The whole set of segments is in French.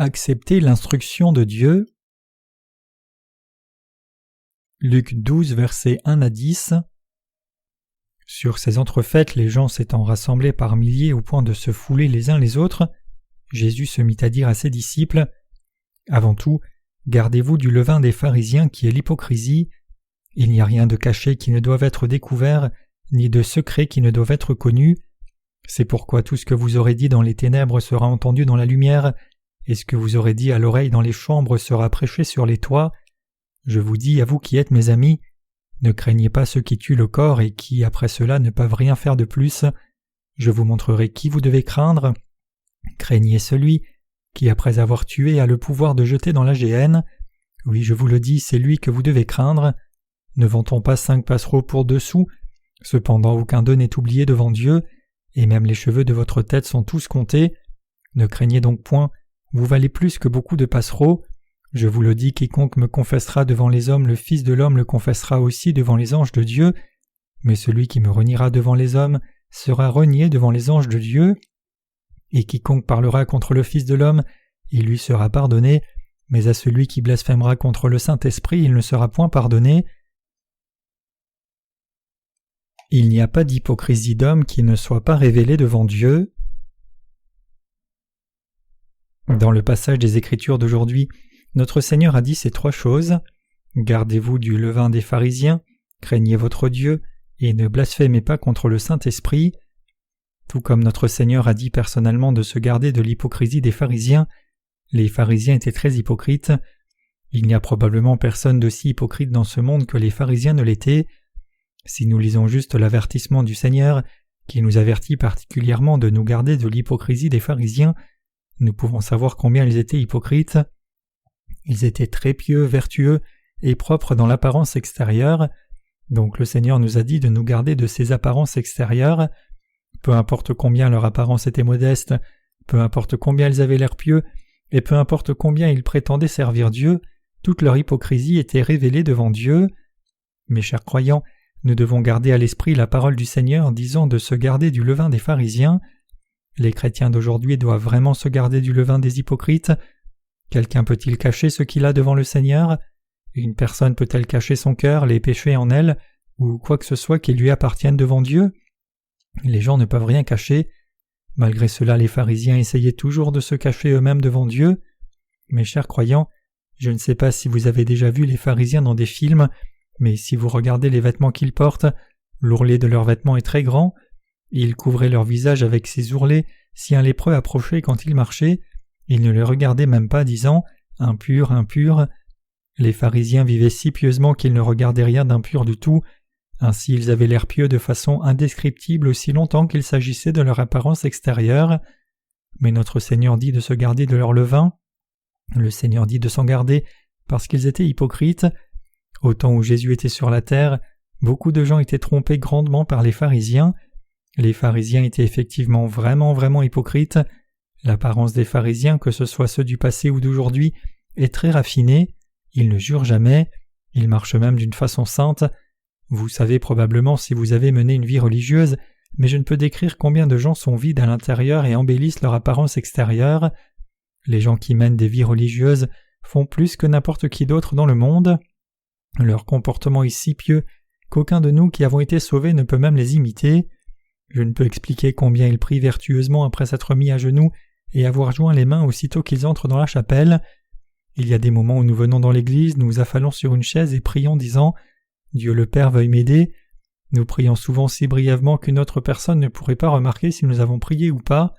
Accepter l'instruction de Dieu. Luc 12, versets 1 à 10. Sur ces entrefaites, les gens s'étant rassemblés par milliers au point de se fouler les uns les autres, Jésus se mit à dire à ses disciples : Avant tout, gardez-vous du levain des pharisiens qui est l'hypocrisie. Il n'y a rien de caché qui ne doive être découvert, ni de secret qui ne doive être connu. C'est pourquoi tout ce que vous aurez dit dans les ténèbres sera entendu dans la lumière, et ce que vous aurez dit à l'oreille dans les chambres sera prêché sur les toits. Je vous dis, à vous qui êtes mes amis, ne craignez pas ceux qui tuent le corps et qui, après cela, ne peuvent rien faire de plus. Je vous montrerai qui vous devez craindre. Craignez celui qui, après avoir tué, a le pouvoir de jeter dans la géhenne. Oui, je vous le dis, c'est lui que vous devez craindre. Ne vantons pas 5 passereaux pour 2 sous. Cependant, aucun d'eux n'est oublié devant Dieu, et même les cheveux de votre tête sont tous comptés. Ne craignez donc point, vous valez plus que beaucoup de passereaux. Je vous le dis, quiconque me confessera devant les hommes, le Fils de l'homme le confessera aussi devant les anges de Dieu. Mais celui qui me reniera devant les hommes sera renié devant les anges de Dieu. Et quiconque parlera contre le Fils de l'homme, il lui sera pardonné, mais à celui qui blasphémera contre le Saint-Esprit, il ne sera point pardonné. Il n'y a pas d'hypocrisie d'homme qui ne soit pas révélée devant Dieu. Dans le passage des Écritures d'aujourd'hui, notre Seigneur a dit ces 3 choses. Gardez-vous du levain des pharisiens, craignez votre Dieu, et ne blasphémez pas contre le Saint-Esprit. Tout comme notre Seigneur a dit personnellement de se garder de l'hypocrisie des pharisiens, les pharisiens étaient très hypocrites. Il n'y a probablement personne d'aussi hypocrite dans ce monde que les pharisiens ne l'étaient. Si nous lisons juste l'avertissement du Seigneur, qui nous avertit particulièrement de nous garder de l'hypocrisie des pharisiens, nous pouvons savoir combien ils étaient hypocrites. Ils étaient très pieux, vertueux et propres dans l'apparence extérieure. Donc le Seigneur nous a dit de nous garder de ces apparences extérieures. Peu importe combien leur apparence était modeste, peu importe combien ils avaient l'air pieux, et peu importe combien ils prétendaient servir Dieu, toute leur hypocrisie était révélée devant Dieu. Mes chers croyants, nous devons garder à l'esprit la parole du Seigneur disant de se garder du levain des pharisiens. Les chrétiens d'aujourd'hui doivent vraiment se garder du levain des hypocrites. Quelqu'un peut-il cacher ce qu'il a devant le Seigneur ? Une personne peut-elle cacher son cœur, les péchés en elle, ou quoi que ce soit qui lui appartienne devant Dieu ? Les gens ne peuvent rien cacher. Malgré cela, les pharisiens essayaient toujours de se cacher eux-mêmes devant Dieu. Mes chers croyants, je ne sais pas si vous avez déjà vu les pharisiens dans des films, mais si vous regardez les vêtements qu'ils portent, l'ourlet de leurs vêtements est très grand. Ils couvraient leur visage avec ces ourlets si un lépreux approchait quand ils marchaient. Ils ne le regardaient même pas, disant « impur, impur ». Les pharisiens vivaient si pieusement qu'ils ne regardaient rien d'impur du tout. Ainsi ils avaient l'air pieux de façon indescriptible aussi longtemps qu'il s'agissait de leur apparence extérieure. Mais notre Seigneur dit de se garder de leur levain. Le Seigneur dit de s'en garder parce qu'ils étaient hypocrites. Au temps où Jésus était sur la terre, beaucoup de gens étaient trompés grandement par les pharisiens. Les pharisiens étaient effectivement vraiment hypocrites. L'apparence des pharisiens, que ce soit ceux du passé ou d'aujourd'hui, est très raffinée. Ils ne jurent jamais. Ils marchent même d'une façon sainte. Vous savez probablement si vous avez mené une vie religieuse, mais je ne peux décrire combien de gens sont vides à l'intérieur et embellissent leur apparence extérieure. Les gens qui mènent des vies religieuses font plus que n'importe qui d'autre dans le monde. Leur comportement est si pieux qu'aucun de nous qui avons été sauvés ne peut même les imiter. Je ne peux expliquer combien ils prient vertueusement après s'être mis à genoux et avoir joint les mains aussitôt qu'ils entrent dans la chapelle. Il y a des moments où nous venons dans l'église, nous affalons sur une chaise et prions disant « Dieu le Père veuille m'aider ». Nous prions souvent si brièvement qu'une autre personne ne pourrait pas remarquer si nous avons prié ou pas.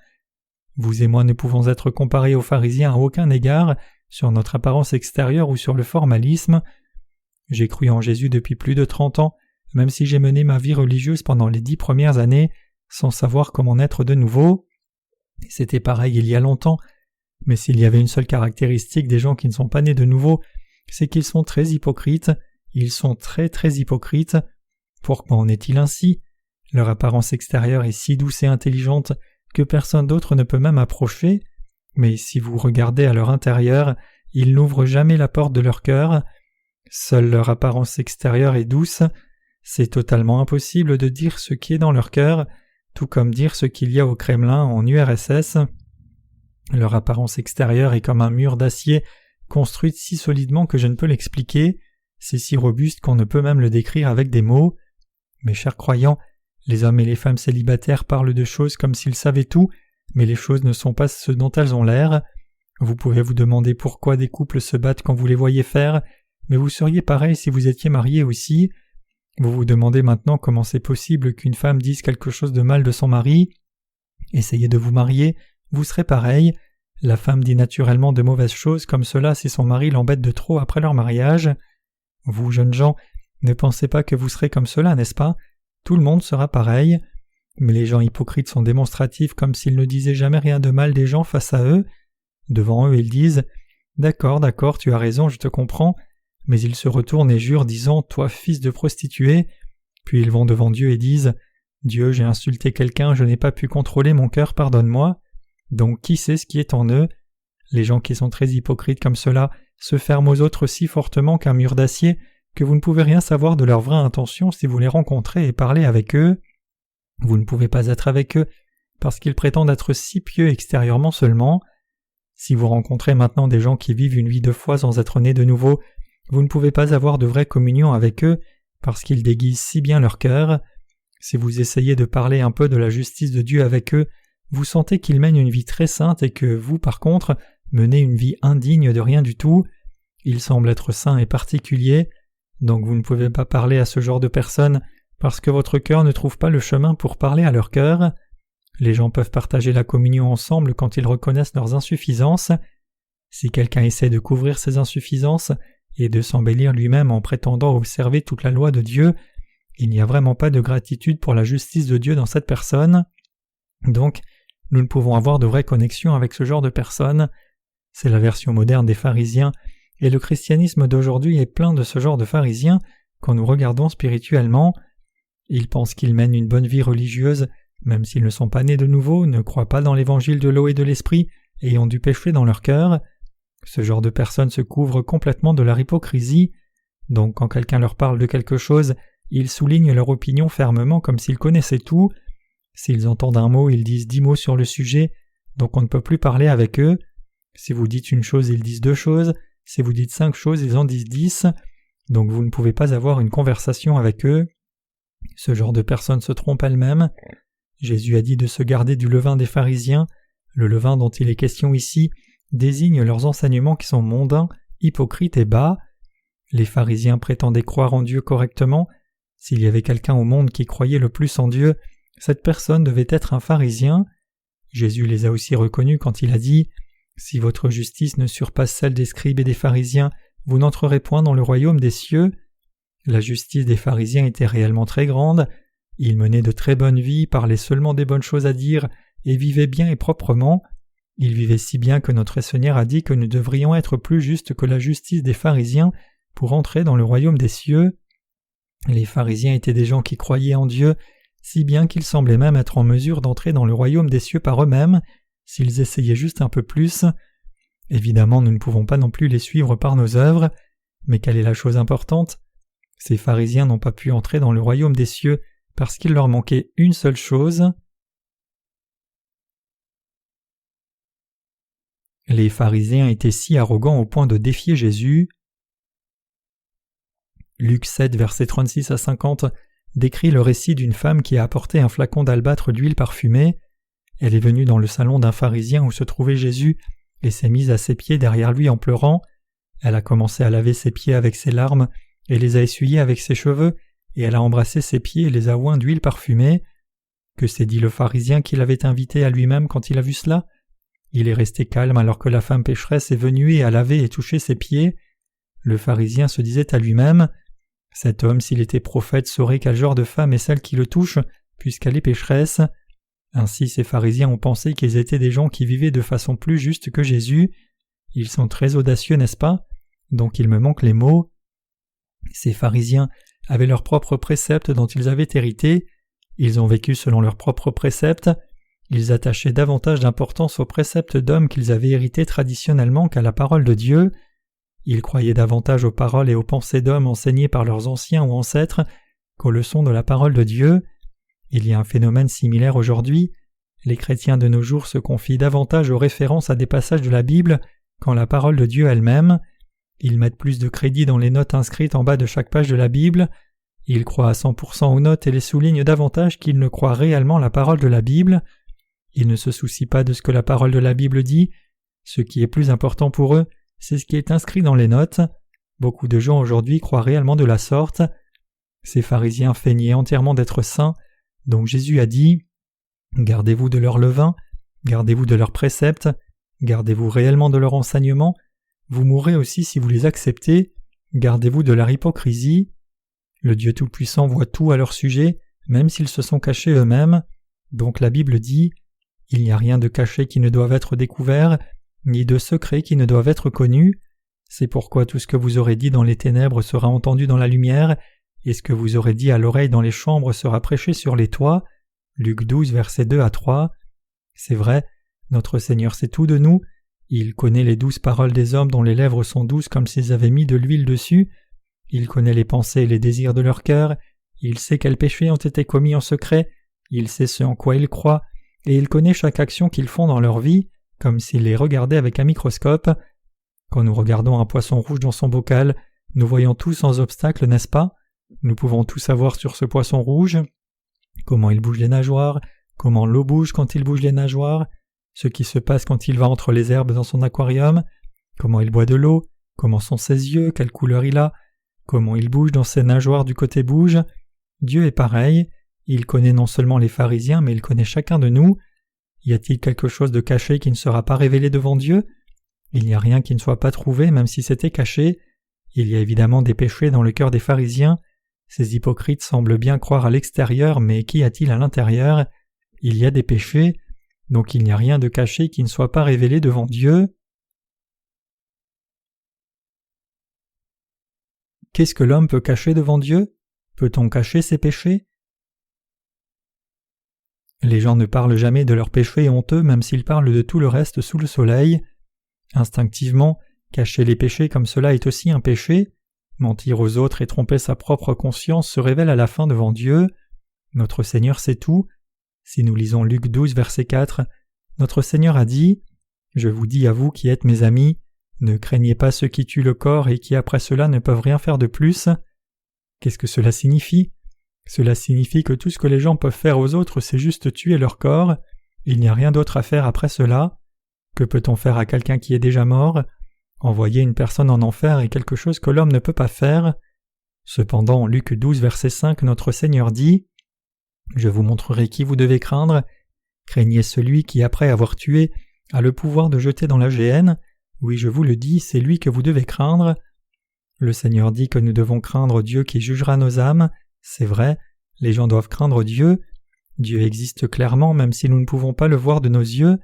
Vous et moi ne pouvons être comparés aux pharisiens à aucun égard, sur notre apparence extérieure ou sur le formalisme. J'ai cru en Jésus depuis plus de 30 ans, même si j'ai mené ma vie religieuse pendant les 10 premières années, sans savoir comment naître de nouveau. C'était pareil il y a longtemps, mais s'il y avait une seule caractéristique des gens qui ne sont pas nés de nouveau, c'est qu'ils sont très hypocrites. Ils sont très hypocrites. Pourquoi en est-il ainsi ? Leur apparence extérieure est si douce et intelligente que personne d'autre ne peut même approcher, mais si vous regardez à leur intérieur, ils n'ouvrent jamais la porte de leur cœur. Seule leur apparence extérieure est douce. C'est totalement impossible de dire ce qui est dans leur cœur, tout comme dire ce qu'il y a au Kremlin en URSS. Leur apparence extérieure est comme un mur d'acier, construite si solidement que je ne peux l'expliquer, c'est si robuste qu'on ne peut même le décrire avec des mots. Mes chers croyants, les hommes et les femmes célibataires parlent de choses comme s'ils savaient tout, mais les choses ne sont pas ce dont elles ont l'air. Vous pouvez vous demander pourquoi des couples se battent quand vous les voyez faire, mais vous seriez pareil si vous étiez marié aussi. Vous vous demandez maintenant comment c'est possible qu'une femme dise quelque chose de mal de son mari. Essayez de vous marier, vous serez pareil. La femme dit naturellement de mauvaises choses comme cela si son mari l'embête de trop après leur mariage. Vous, jeunes gens, ne pensez pas que vous serez comme cela, n'est-ce pas? Tout le monde sera pareil. Mais les gens hypocrites sont démonstratifs comme s'ils ne disaient jamais rien de mal des gens face à eux. Devant eux, ils disent « D'accord, tu as raison, je te comprends », mais ils se retournent et jurent disant « Toi, fils de prostituée », puis ils vont devant Dieu et disent « Dieu, j'ai insulté quelqu'un, je n'ai pas pu contrôler mon cœur, pardonne-moi ». Donc qui sait ce qui est en eux? Les gens qui sont très hypocrites comme cela se ferment aux autres si fortement qu'un mur d'acier que vous ne pouvez rien savoir de leurs vraies intentions si vous les rencontrez et parlez avec eux. Vous ne pouvez pas être avec eux parce qu'ils prétendent être si pieux extérieurement seulement. Si vous rencontrez maintenant des gens qui vivent une vie de foi sans être nés de nouveau, vous ne pouvez pas avoir de vraie communion avec eux parce qu'ils déguisent si bien leur cœur. Si vous essayez de parler un peu de la justice de Dieu avec eux, vous sentez qu'ils mènent une vie très sainte et que vous, par contre, menez une vie indigne de rien du tout. Ils semblent être saints et particuliers, donc vous ne pouvez pas parler à ce genre de personnes parce que votre cœur ne trouve pas le chemin pour parler à leur cœur. Les gens peuvent partager la communion ensemble quand ils reconnaissent leurs insuffisances. Si quelqu'un essaie de couvrir ses insuffisances et de s'embellir lui-même en prétendant observer toute la loi de Dieu, il n'y a vraiment pas de gratitude pour la justice de Dieu dans cette personne. Donc, nous ne pouvons avoir de vraies connexions avec ce genre de personnes. C'est la version moderne des pharisiens, et le christianisme d'aujourd'hui est plein de ce genre de pharisiens quand nous regardons spirituellement. Ils pensent qu'ils mènent une bonne vie religieuse, même s'ils ne sont pas nés de nouveau, ne croient pas dans l'évangile de l'eau et de l'esprit, et ont du péché dans leur cœur. Ce genre de personnes se couvrent complètement de leur hypocrisie. Donc quand quelqu'un leur parle de quelque chose, ils soulignent leur opinion fermement comme s'ils connaissaient tout. S'ils entendent un mot, ils disent 10 mots sur le sujet, donc on ne peut plus parler avec eux. Si vous dites une chose, ils disent 2 choses. Si vous dites 5 choses, ils en disent 10. Donc vous ne pouvez pas avoir une conversation avec eux. Ce genre de personnes se trompent elles-mêmes. Jésus a dit de se garder du levain des pharisiens. Le levain dont il est question ici désigne leurs enseignements qui sont mondains, hypocrites et bas. Les pharisiens prétendaient croire en Dieu correctement. S'il y avait quelqu'un au monde qui croyait le plus en Dieu, cette personne devait être un pharisien. Jésus les a aussi reconnus quand il a dit « Si votre justice ne surpasse celle des scribes et des pharisiens, vous n'entrerez point dans le royaume des cieux. » La justice des pharisiens était réellement très grande. Ils menaient de très bonnes vies, parlaient seulement des bonnes choses à dire et vivaient bien et proprement. Ils vivaient si bien que notre Seigneur a dit que nous devrions être plus justes que la justice des pharisiens pour entrer dans le royaume des cieux. Les pharisiens étaient des gens qui croyaient en Dieu, si bien qu'ils semblaient même être en mesure d'entrer dans le royaume des cieux par eux-mêmes, s'ils essayaient juste un peu plus. Évidemment, nous ne pouvons pas non plus les suivre par nos œuvres, mais quelle est la chose importante? Ces pharisiens n'ont pas pu entrer dans le royaume des cieux parce qu'il leur manquait une seule chose. Les pharisiens étaient si arrogants au point de défier Jésus. Luc 7, versets 36 à 50 décrit le récit d'une femme qui a apporté un flacon d'albâtre d'huile parfumée. Elle est venue dans le salon d'un pharisien où se trouvait Jésus et s'est mise à ses pieds derrière lui en pleurant. Elle a commencé à laver ses pieds avec ses larmes et les a essuyés avec ses cheveux, et elle a embrassé ses pieds et les a oints d'huile parfumée. Que s'est dit le pharisien qui l'avait invité à lui-même quand il a vu cela? Il est resté calme alors que la femme pécheresse est venue et a lavé et touché ses pieds. Le pharisien se disait à lui-même « Cet homme, s'il était prophète, saurait quel genre de femme est celle qui le touche, puisqu'elle est pécheresse. » Ainsi ces pharisiens ont pensé qu'ils étaient des gens qui vivaient de façon plus juste que Jésus. Ils sont très audacieux, n'est-ce pas? Donc il me manque les mots. Ces pharisiens avaient leurs propres préceptes dont ils avaient hérité. Ils ont vécu selon leurs propres préceptes. Ils attachaient davantage d'importance aux préceptes d'hommes qu'ils avaient hérités traditionnellement qu'à la parole de Dieu. Ils croyaient davantage aux paroles et aux pensées d'hommes enseignées par leurs anciens ou ancêtres qu'aux leçons de la parole de Dieu. Il y a un phénomène similaire aujourd'hui. les chrétiens de nos jours se confient davantage aux références à des passages de la Bible qu'en la parole de Dieu elle-même. Ils mettent plus de crédit dans les notes inscrites en bas de chaque page de la Bible. Ils croient à 100% aux notes et les soulignent davantage qu'ils ne croient réellement la parole de la Bible. Ils ne se soucient pas de ce que la parole de la Bible dit. Ce qui est plus important pour eux, c'est ce qui est inscrit dans les notes. Beaucoup de gens aujourd'hui croient réellement de la sorte. Ces pharisiens feignaient entièrement d'être saints, donc Jésus a dit « Gardez-vous de leur levain, gardez-vous de leurs préceptes, gardez-vous réellement de leur enseignement, vous mourrez aussi si vous les acceptez, gardez-vous de leur hypocrisie. » Le Dieu Tout-Puissant voit tout à leur sujet, même s'ils se sont cachés eux-mêmes. Donc la Bible dit « Il n'y a rien de caché qui ne doive être découvert, ni de secret qui ne doivent être connus. C'est pourquoi tout ce que vous aurez dit dans les ténèbres sera entendu dans la lumière, et ce que vous aurez dit à l'oreille dans les chambres sera prêché sur les toits. » Luc 12, versets 2 à 3. C'est vrai, notre Seigneur sait tout de nous. Il connaît les douces paroles des hommes dont les lèvres sont douces comme s'ils avaient mis de l'huile dessus. Il connaît les pensées et les désirs de leur cœur. Il sait quels péchés ont été commis en secret. Il sait ce en quoi ils croient, et il connaît chaque action qu'ils font dans leur vie, comme s'il les regardait avec un microscope. Quand nous regardons un poisson rouge dans son bocal, nous voyons tout sans obstacle, n'est-ce pas? Nous pouvons tout savoir sur ce poisson rouge. Comment il bouge les nageoires, comment l'eau bouge quand il bouge les nageoires, ce qui se passe quand il va entre les herbes dans son aquarium, comment il boit de l'eau, comment sont ses yeux, quelle couleur il a, comment il bouge dans ses nageoires du côté bouge. Dieu est pareil, il connaît non seulement les pharisiens, mais il connaît chacun de nous. Y a-t-il quelque chose de caché qui ne sera pas révélé devant Dieu? Il n'y a rien qui ne soit pas trouvé, même si c'était caché. Il y a évidemment des péchés dans le cœur des pharisiens. Ces hypocrites semblent bien croire à l'extérieur, mais qu'y a-t-il à l'intérieur? Il y a des péchés, donc il n'y a rien de caché qui ne soit pas révélé devant Dieu. Qu'est-ce que l'homme peut cacher devant Dieu? Peut-on cacher ses péchés? Les gens ne parlent jamais de leurs péchés honteux, même s'ils parlent de tout le reste sous le soleil. Instinctivement, cacher les péchés comme cela est aussi un péché. Mentir aux autres et tromper sa propre conscience se révèle à la fin devant Dieu. Notre Seigneur sait tout. Si nous lisons Luc 12, verset 4, notre Seigneur a dit « Je vous dis à vous qui êtes mes amis, ne craignez pas ceux qui tuent le corps et qui après cela ne peuvent rien faire de plus. » Qu'est-ce que cela signifie? Cela signifie que tout ce que les gens peuvent faire aux autres, c'est juste tuer leur corps. Il n'y a rien d'autre à faire après cela. Que peut-on faire à quelqu'un qui est déjà mort? Envoyer une personne en enfer est quelque chose que l'homme ne peut pas faire. Cependant, en Luc 12, verset 5, notre Seigneur dit « Je vous montrerai qui vous devez craindre. Craignez celui qui, après avoir tué, a le pouvoir de jeter dans la géhenne. Oui, je vous le dis, c'est lui que vous devez craindre. » Le Seigneur dit que nous devons craindre Dieu qui jugera nos âmes. C'est vrai, les gens doivent craindre Dieu. Dieu existe clairement même si nous ne pouvons pas le voir de nos yeux.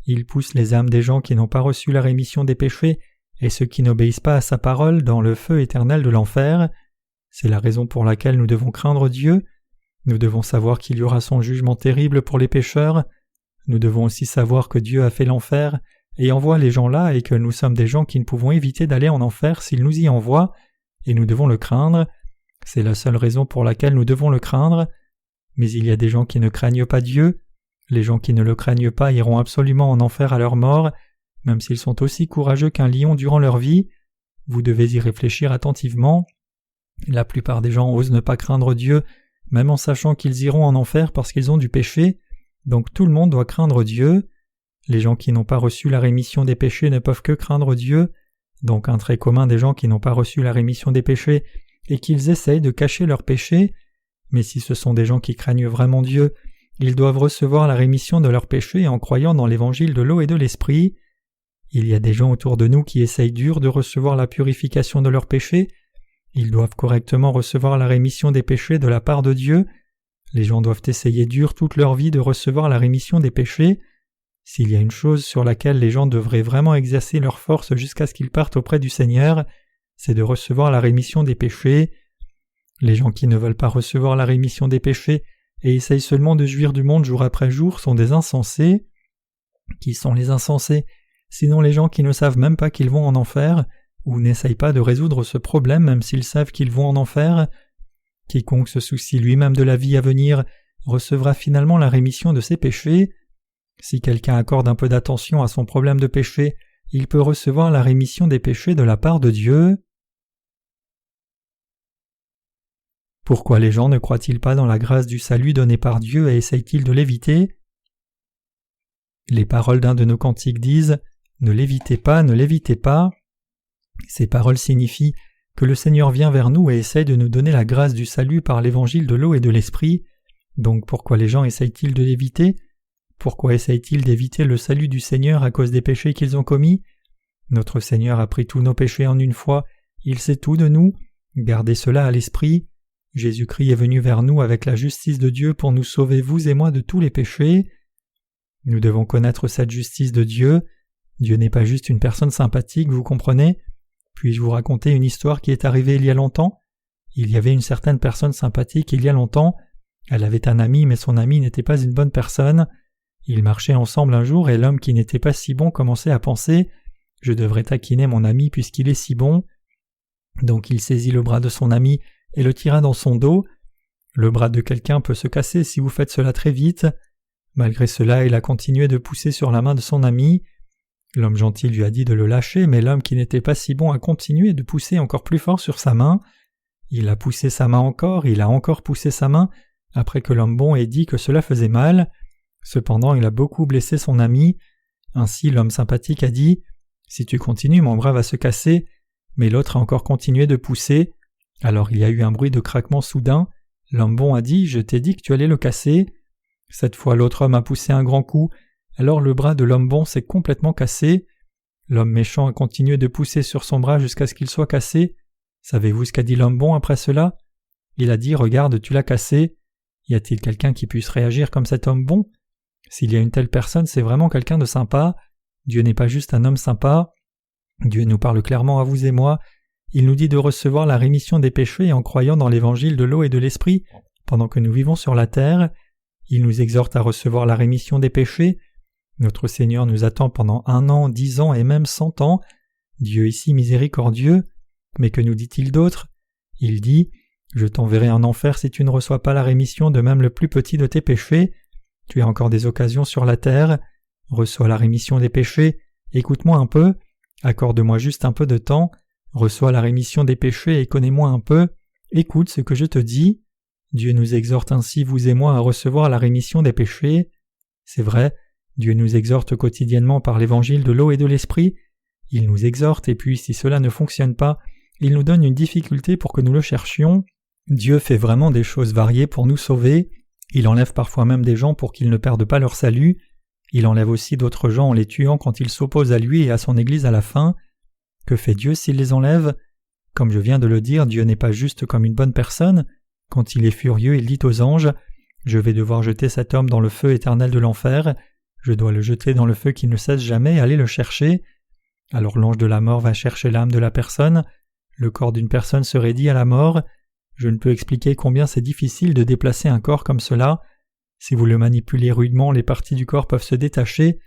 Il pousse les âmes des gens qui n'ont pas reçu la rémission des péchés et ceux qui n'obéissent pas à sa parole dans le feu éternel de l'enfer. C'est la raison pour laquelle nous devons craindre Dieu. Nous devons savoir qu'il y aura son jugement terrible pour les pécheurs. Nous devons aussi savoir que Dieu a fait l'enfer et envoie les gens là et que nous sommes des gens qui ne pouvons éviter d'aller en enfer s'il nous y envoie, et nous devons le craindre. C'est la seule raison pour laquelle nous devons le craindre. Mais il y a des gens qui ne craignent pas Dieu. Les gens qui ne le craignent pas iront absolument en enfer à leur mort, même s'ils sont aussi courageux qu'un lion durant leur vie. Vous devez y réfléchir attentivement. La plupart des gens osent ne pas craindre Dieu, même en sachant qu'ils iront en enfer parce qu'ils ont du péché. Donc tout le monde doit craindre Dieu. Les gens qui n'ont pas reçu la rémission des péchés ne peuvent que craindre Dieu. Donc un trait commun des gens qui n'ont pas reçu la rémission des péchés est qu'ils essayent de cacher leurs péchés. Mais si ce sont des gens qui craignent vraiment Dieu, ils doivent recevoir la rémission de leurs péchés en croyant dans l'évangile de l'eau et de l'esprit. Il y a des gens autour de nous qui essayent dur de recevoir la purification de leurs péchés. Ils doivent correctement recevoir la rémission des péchés de la part de Dieu. Les gens doivent essayer dur toute leur vie de recevoir la rémission des péchés. S'il y a une chose sur laquelle les gens devraient vraiment exercer leur force jusqu'à ce qu'ils partent auprès du Seigneur, c'est de recevoir la rémission des péchés. Les gens qui ne veulent pas recevoir la rémission des péchés et essayent seulement de jouir du monde jour après jour sont des insensés. Qui sont les insensés? Sinon les gens qui ne savent même pas qu'ils vont en enfer, ou n'essayent pas de résoudre ce problème même s'ils savent qu'ils vont en enfer. Quiconque se soucie lui-même de la vie à venir recevra finalement la rémission de ses péchés. Si quelqu'un accorde un peu d'attention à son problème de péché, il peut recevoir la rémission des péchés de la part de Dieu. Pourquoi les gens ne croient-ils pas dans la grâce du salut donnée par Dieu et essayent-ils de l'éviter? Les paroles d'un de nos cantiques disent « Ne l'évitez pas, ne l'évitez pas ». Ces paroles signifient que le Seigneur vient vers nous et essaye de nous donner la grâce du salut par l'évangile de l'eau et de l'esprit. Donc pourquoi les gens essayent-ils de l'éviter? Pourquoi essayent-ils d'éviter le salut du Seigneur à cause des péchés qu'ils ont commis? Notre Seigneur a pris tous nos péchés en une fois, il sait tout de nous. Gardez cela à l'esprit. Jésus-Christ est venu vers nous avec la justice de Dieu pour nous sauver, vous et moi, de tous les péchés. Nous devons connaître cette justice de Dieu. Dieu n'est pas juste une personne sympathique, vous comprenez? Puis-je vous raconter une histoire qui est arrivée il y a longtemps? Il y avait une certaine personne sympathique il y a longtemps. Elle avait un ami, mais son ami n'était pas une bonne personne. Ils marchaient ensemble un jour et l'homme qui n'était pas si bon commençait à penser « Je devrais taquiner mon ami puisqu'il est si bon ». Donc il saisit le bras de son ami et le tira dans son dos. Le bras de quelqu'un peut se casser si vous faites cela très vite. Malgré cela, il a continué de pousser sur la main de son ami. L'homme gentil lui a dit de le lâcher, mais l'homme qui n'était pas si bon a continué de pousser encore plus fort sur sa main. Il a poussé sa main encore, il a encore poussé sa main, après que l'homme bon ait dit que cela faisait mal. Cependant, il a beaucoup blessé son ami. Ainsi, l'homme sympathique a dit « Si tu continues, mon bras va se casser », mais l'autre a encore continué de pousser. Alors il y a eu un bruit de craquement soudain. L'homme bon a dit « Je t'ai dit que tu allais le casser ». Cette fois, l'autre homme a poussé un grand coup. Alors le bras de l'homme bon s'est complètement cassé. L'homme méchant a continué de pousser sur son bras jusqu'à ce qu'il soit cassé. Savez-vous ce qu'a dit l'homme bon après cela? Il a dit « Regarde, tu l'as cassé ». Y a-t-il quelqu'un qui puisse réagir comme cet homme bon? S'il y a une telle personne, c'est vraiment quelqu'un de sympa. Dieu n'est pas juste un homme sympa. Dieu nous parle clairement à vous et moi. Il nous dit de recevoir la rémission des péchés en croyant dans l'évangile de l'eau et de l'esprit pendant que nous vivons sur la terre. Il nous exhorte à recevoir la rémission des péchés. Notre Seigneur nous attend pendant 1 an, 10 ans et même 100 ans. Dieu est si miséricordieux. Mais que nous dit-il d'autre? Il dit « Je t'enverrai en enfer si tu ne reçois pas la rémission de même le plus petit de tes péchés. Tu as encore des occasions sur la terre. Reçois la rémission des péchés. Écoute-moi un peu. Accorde-moi juste un peu de temps. Reçois la rémission des péchés et connais-moi un peu. Écoute ce que je te dis. » Dieu nous exhorte ainsi, vous et moi, à recevoir la rémission des péchés. C'est vrai, Dieu nous exhorte quotidiennement par l'évangile de l'eau et de l'esprit. Il nous exhorte et puis si cela ne fonctionne pas, il nous donne une difficulté pour que nous le cherchions. Dieu fait vraiment des choses variées pour nous sauver. Il enlève parfois même des gens pour qu'ils ne perdent pas leur salut. Il enlève aussi d'autres gens en les tuant quand ils s'opposent à lui et à son Église à la fin. Que fait Dieu s'il les enlève? Comme je viens de le dire, Dieu n'est pas juste comme une bonne personne. Quand il est furieux, il dit aux anges « Je vais devoir jeter cet homme dans le feu éternel de l'enfer. Je dois le jeter dans le feu qui ne cesse jamais, allez le chercher. » Alors l'ange de la mort va chercher l'âme de la personne. Le corps d'une personne se raidit à la mort. Je ne peux expliquer combien c'est difficile de déplacer un corps comme cela. Si vous le manipulez rudement, les parties du corps peuvent se détacher.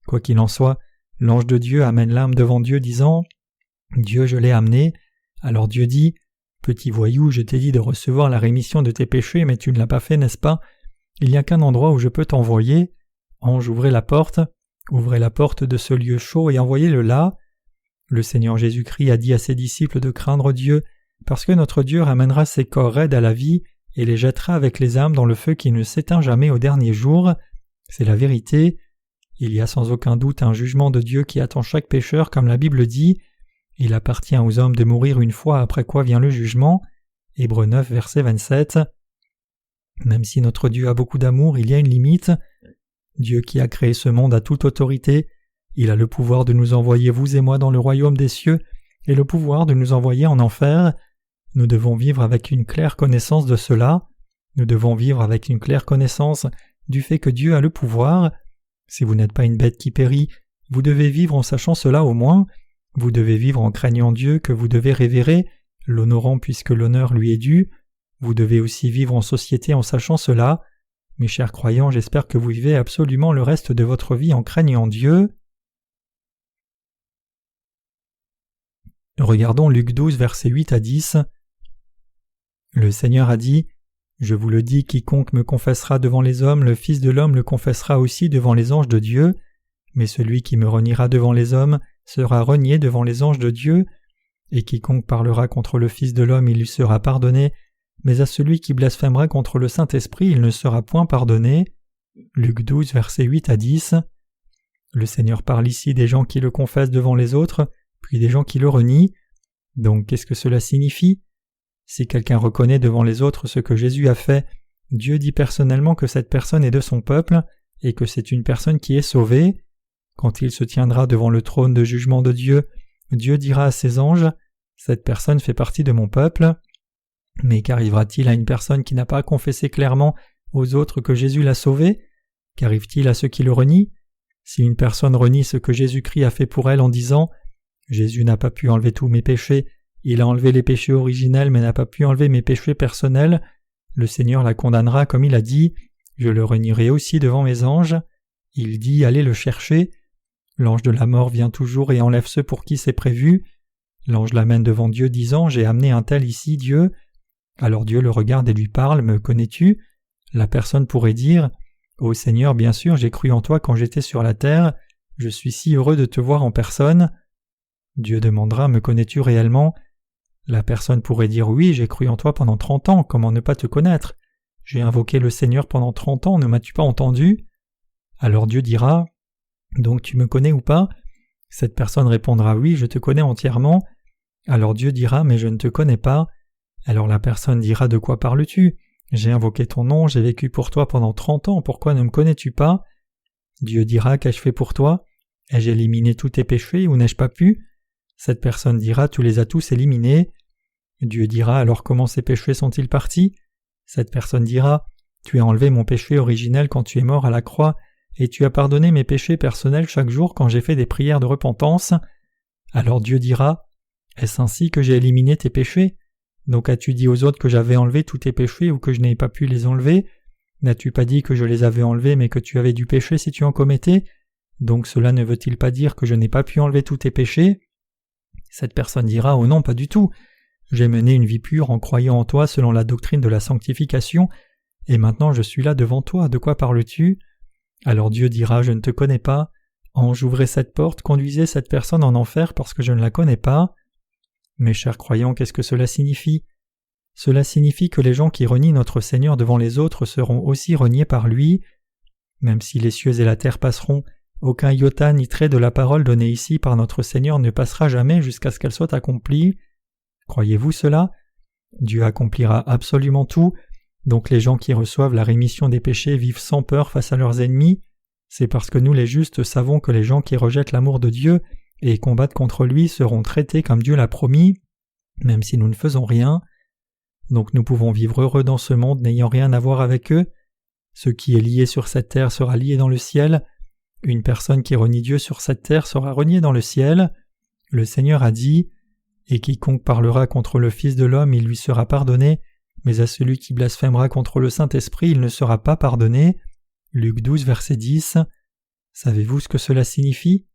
Quoi qu'il en soit, l'ange de Dieu amène l'âme devant Dieu disant « Dieu, je l'ai amené. » Alors Dieu dit « Petit voyou, je t'ai dit de recevoir la rémission de tes péchés, mais tu ne l'as pas fait, n'est-ce pas? Il n'y a qu'un endroit où je peux t'envoyer. Ange, ouvrez la porte de ce lieu chaud et envoyez-le là. » Le Seigneur Jésus-Christ a dit à ses disciples de craindre Dieu, parce que notre Dieu ramènera ses corps raides à la vie et les jettera avec les âmes dans le feu qui ne s'éteint jamais au dernier jour. C'est la vérité. Il y a sans aucun doute un jugement de Dieu qui attend chaque pécheur, comme la Bible dit. Il appartient aux hommes de mourir une fois, après quoi vient le jugement. Hébreux 9, verset 27. Même si notre Dieu a beaucoup d'amour, il y a une limite. Dieu qui a créé ce monde a toute autorité. Il a le pouvoir de nous envoyer, vous et moi, dans le royaume des cieux, et le pouvoir de nous envoyer en enfer. Nous devons vivre avec une claire connaissance de cela. Nous devons vivre avec une claire connaissance du fait que Dieu a le pouvoir. Si vous n'êtes pas une bête qui périt, vous devez vivre en sachant cela au moins. Vous devez vivre en craignant Dieu que vous devez révérer, l'honorant puisque l'honneur lui est dû. Vous devez aussi vivre en société en sachant cela. Mes chers croyants, j'espère que vous vivez absolument le reste de votre vie en craignant Dieu. Regardons Luc 12, versets 8 à 10. Le Seigneur a dit « Je vous le dis, quiconque me confessera devant les hommes, le Fils de l'homme le confessera aussi devant les anges de Dieu. Mais celui qui me reniera devant les hommes sera renié devant les anges de Dieu. Et quiconque parlera contre le Fils de l'homme, il lui sera pardonné, mais à celui qui blasphémera contre le Saint-Esprit, il ne sera point pardonné. Luc 12, versets 8 à 10. Le Seigneur parle ici des gens qui le confessent devant les autres, puis des gens qui le renient. Donc qu'est-ce que cela signifie? Si quelqu'un reconnaît devant les autres ce que Jésus a fait, Dieu dit personnellement que cette personne est de son peuple et que c'est une personne qui est sauvée. Quand il se tiendra devant le trône de jugement de Dieu, Dieu dira à ses anges « Cette personne fait partie de mon peuple ». Mais qu'arrivera-t-il à une personne qui n'a pas confessé clairement aux autres que Jésus l'a sauvé? Qu'arrive-t-il à ceux qui le renient? Si une personne renie ce que Jésus-Christ a fait pour elle en disant « Jésus n'a pas pu enlever tous mes péchés, il a enlevé les péchés originels mais n'a pas pu enlever mes péchés personnels », le Seigneur la condamnera comme il a dit « Je le renierai aussi devant mes anges ». Il dit « Allez le chercher ». L'ange de la mort vient toujours et enlève ceux pour qui c'est prévu. L'ange l'amène devant Dieu disant « J'ai amené un tel ici, Dieu ». Alors Dieu le regarde et lui parle « Me connais-tu » La personne pourrait dire « Ô Seigneur, bien sûr, j'ai cru en toi quand j'étais sur la terre, je suis si heureux de te voir en personne. » Dieu demandera « Me connais-tu réellement » La personne pourrait dire « Oui, j'ai cru en toi pendant 30 ans, comment ne pas te connaître? J'ai invoqué le Seigneur pendant 30 ans, ne m'as-tu pas entendu » Alors Dieu dira « Donc tu me connais ou pas ?» Cette personne répondra « Oui, je te connais entièrement. » Alors Dieu dira « Mais je ne te connais pas. » Alors la personne dira « De quoi parles-tu? J'ai invoqué ton nom, j'ai vécu pour toi pendant 30 ans, pourquoi ne me connais-tu pas ?» Dieu dira « Qu'ai-je fait pour toi? Ai-je éliminé tous tes péchés ou n'ai-je pas pu ?» Cette personne dira « Tu les as tous éliminés. » Dieu dira « Alors comment ces péchés sont-ils partis ?» Cette personne dira « Tu as enlevé mon péché originel quand tu es mort à la croix, et tu as pardonné mes péchés personnels chaque jour quand j'ai fait des prières de repentance. » Alors Dieu dira « Est-ce ainsi que j'ai éliminé tes péchés? Donc as-tu dit aux autres que j'avais enlevé tous tes péchés ou que je n'ai pas pu les enlever? N'as-tu pas dit que je les avais enlevés mais que tu avais du péché si tu en commettais? Donc cela ne veut-il pas dire que je n'ai pas pu enlever tous tes péchés? » Cette personne dira « Oh non, pas du tout. J'ai mené une vie pure en croyant en toi selon la doctrine de la sanctification, et maintenant je suis là devant toi, de quoi parles-tu » Alors Dieu dira « Je ne te connais pas. Ange, ouvrez cette porte, conduisez cette personne en enfer parce que je ne la connais pas. » Mes chers croyants, qu'est-ce que cela signifie? Cela signifie que les gens qui renient notre Seigneur devant les autres seront aussi reniés par lui. Même si les cieux et la terre passeront, aucun iota ni trait de la parole donnée ici par notre Seigneur ne passera jamais jusqu'à ce qu'elle soit accomplie. Croyez-vous cela? Dieu accomplira absolument tout, donc les gens qui reçoivent la rémission des péchés vivent sans peur face à leurs ennemis. C'est parce que nous les justes savons que les gens qui rejettent l'amour de Dieu et combattent contre lui seront traités comme Dieu l'a promis, même si nous ne faisons rien. Donc nous pouvons vivre heureux dans ce monde n'ayant rien à voir avec eux. Ce qui est lié sur cette terre sera lié dans le ciel. Une personne qui renie Dieu sur cette terre sera reniée dans le ciel. Le Seigneur a dit « Et quiconque parlera contre le Fils de l'homme, il lui sera pardonné, mais à celui qui blasphémera contre le Saint-Esprit, il ne sera pas pardonné. » Luc 12, verset 10. Savez-vous ce que cela signifie?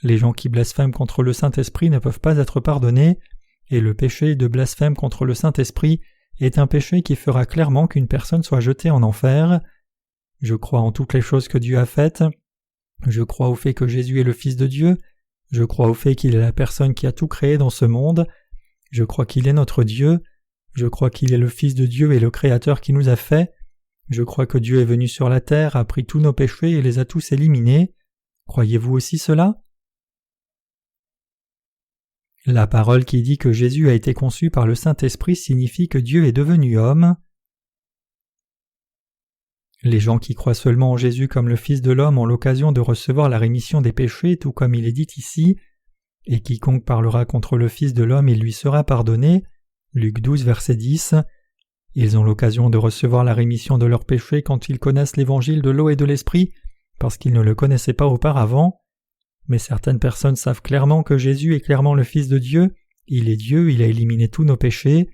Les gens qui blasphèment contre le Saint-Esprit ne peuvent pas être pardonnés, et le péché de blasphème contre le Saint-Esprit est un péché qui fera clairement qu'une personne soit jetée en enfer. Je crois en toutes les choses que Dieu a faites. Je crois au fait que Jésus est le Fils de Dieu. Je crois au fait qu'il est la personne qui a tout créé dans ce monde. Je crois qu'il est notre Dieu. Je crois qu'il est le Fils de Dieu et le Créateur qui nous a fait. Je crois que Dieu est venu sur la terre, a pris tous nos péchés et les a tous éliminés. Croyez-vous aussi cela? La parole qui dit que Jésus a été conçu par le Saint-Esprit signifie que Dieu est devenu homme. Les gens qui croient seulement en Jésus comme le Fils de l'homme ont l'occasion de recevoir la rémission des péchés, tout comme il est dit ici. Et quiconque parlera contre le Fils de l'homme, il lui sera pardonné. Luc 12, verset 10. Ils ont l'occasion de recevoir la rémission de leurs péchés quand ils connaissent l'évangile de l'eau et de l'esprit, parce qu'ils ne le connaissaient pas auparavant. Mais certaines personnes savent clairement que Jésus est clairement le Fils de Dieu, il est Dieu, il a éliminé tous nos péchés.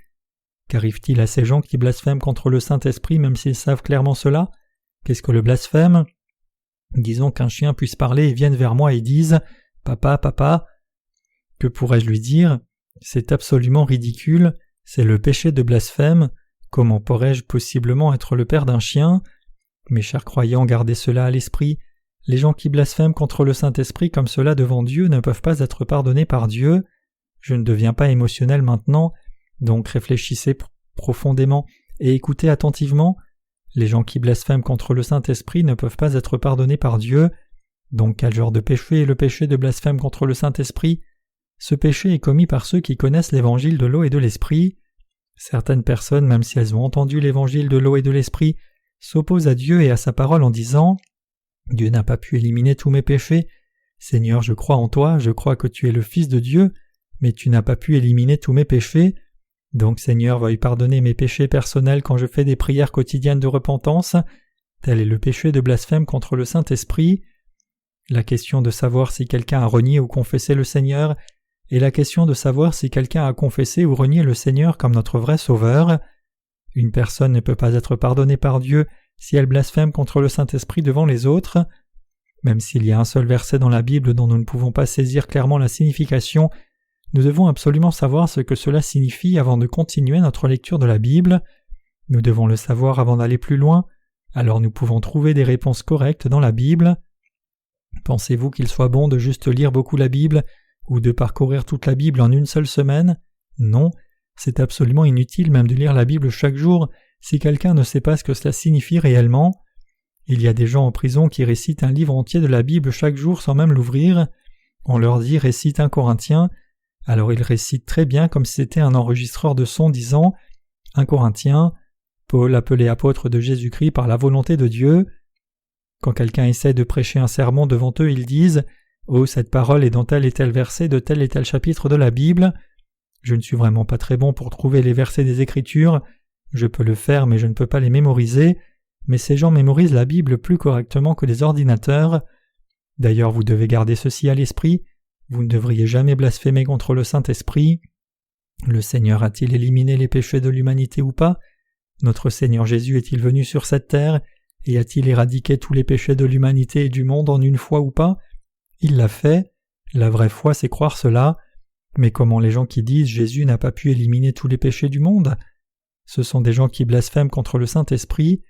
Qu'arrive-t-il à ces gens qui blasphèment contre le Saint-Esprit même s'ils savent clairement cela? Qu'est-ce que le blasphème? Disons qu'un chien puisse parler et vienne vers moi et dise « Papa, papa ». Que pourrais-je lui dire? C'est absolument ridicule, c'est le péché de blasphème. Comment pourrais-je possiblement être le père d'un chien ? Mes chers croyants, gardez cela à l'esprit. Les gens qui blasphèment contre le Saint-Esprit comme cela devant Dieu ne peuvent pas être pardonnés par Dieu. Je ne deviens pas émotionnel maintenant, donc réfléchissez profondément et écoutez attentivement. Les gens qui blasphèment contre le Saint-Esprit ne peuvent pas être pardonnés par Dieu. Donc quel genre de péché est le péché de blasphème contre le Saint-Esprit ? Ce péché est commis par ceux qui connaissent l'évangile de l'eau et de l'esprit. Certaines personnes, même si elles ont entendu l'évangile de l'eau et de l'esprit, s'opposent à Dieu et à sa parole en disant « Dieu n'a pas pu éliminer tous mes péchés. Seigneur, je crois en toi, je crois que tu es le Fils de Dieu, mais tu n'as pas pu éliminer tous mes péchés. Donc Seigneur, veuille pardonner mes péchés personnels quand je fais des prières quotidiennes de repentance. Tel est le péché de blasphème contre le Saint-Esprit. » La question de savoir si quelqu'un a renié ou confessé le Seigneur est la question de savoir si quelqu'un a confessé ou renié le Seigneur comme notre vrai Sauveur. Une personne ne peut pas être pardonnée par Dieu si elle blasphème contre le Saint-Esprit devant les autres. Même s'il y a un seul verset dans la Bible dont nous ne pouvons pas saisir clairement la signification, nous devons absolument savoir ce que cela signifie avant de continuer notre lecture de la Bible. Nous devons le savoir avant d'aller plus loin, alors nous pouvons trouver des réponses correctes dans la Bible. Pensez-vous qu'il soit bon de juste lire beaucoup la Bible ou de parcourir toute la Bible en une seule semaine ? Non, c'est absolument inutile même de lire la Bible chaque jour si quelqu'un ne sait pas ce que cela signifie réellement. Il y a des gens en prison qui récitent un livre entier de la Bible chaque jour sans même l'ouvrir. On leur dit « récite 1 Corinthiens », alors ils récitent très bien comme si c'était un enregistreur de son disant « 1 Corinthiens, Paul appelé apôtre de Jésus-Christ par la volonté de Dieu ». Quand quelqu'un essaie de prêcher un sermon devant eux, ils disent « Oh, cette parole est dans tel et tel verset de tel et tel chapitre de la Bible ». Je ne suis vraiment pas très bon pour trouver les versets des Écritures. Je peux le faire, mais je ne peux pas les mémoriser. Mais ces gens mémorisent la Bible plus correctement que les ordinateurs. D'ailleurs, vous devez garder ceci à l'esprit. Vous ne devriez jamais blasphémer contre le Saint-Esprit. Le Seigneur a-t-il éliminé les péchés de l'humanité ou pas ? Notre Seigneur Jésus est-il venu sur cette terre et a-t-il éradiqué tous les péchés de l'humanité et du monde en une fois ou pas ? Il l'a fait. La vraie foi, c'est croire cela. Mais comment les gens qui disent « Jésus n'a pas pu éliminer tous les péchés du monde ?» Ce sont des gens qui blasphèment contre le Saint-Esprit.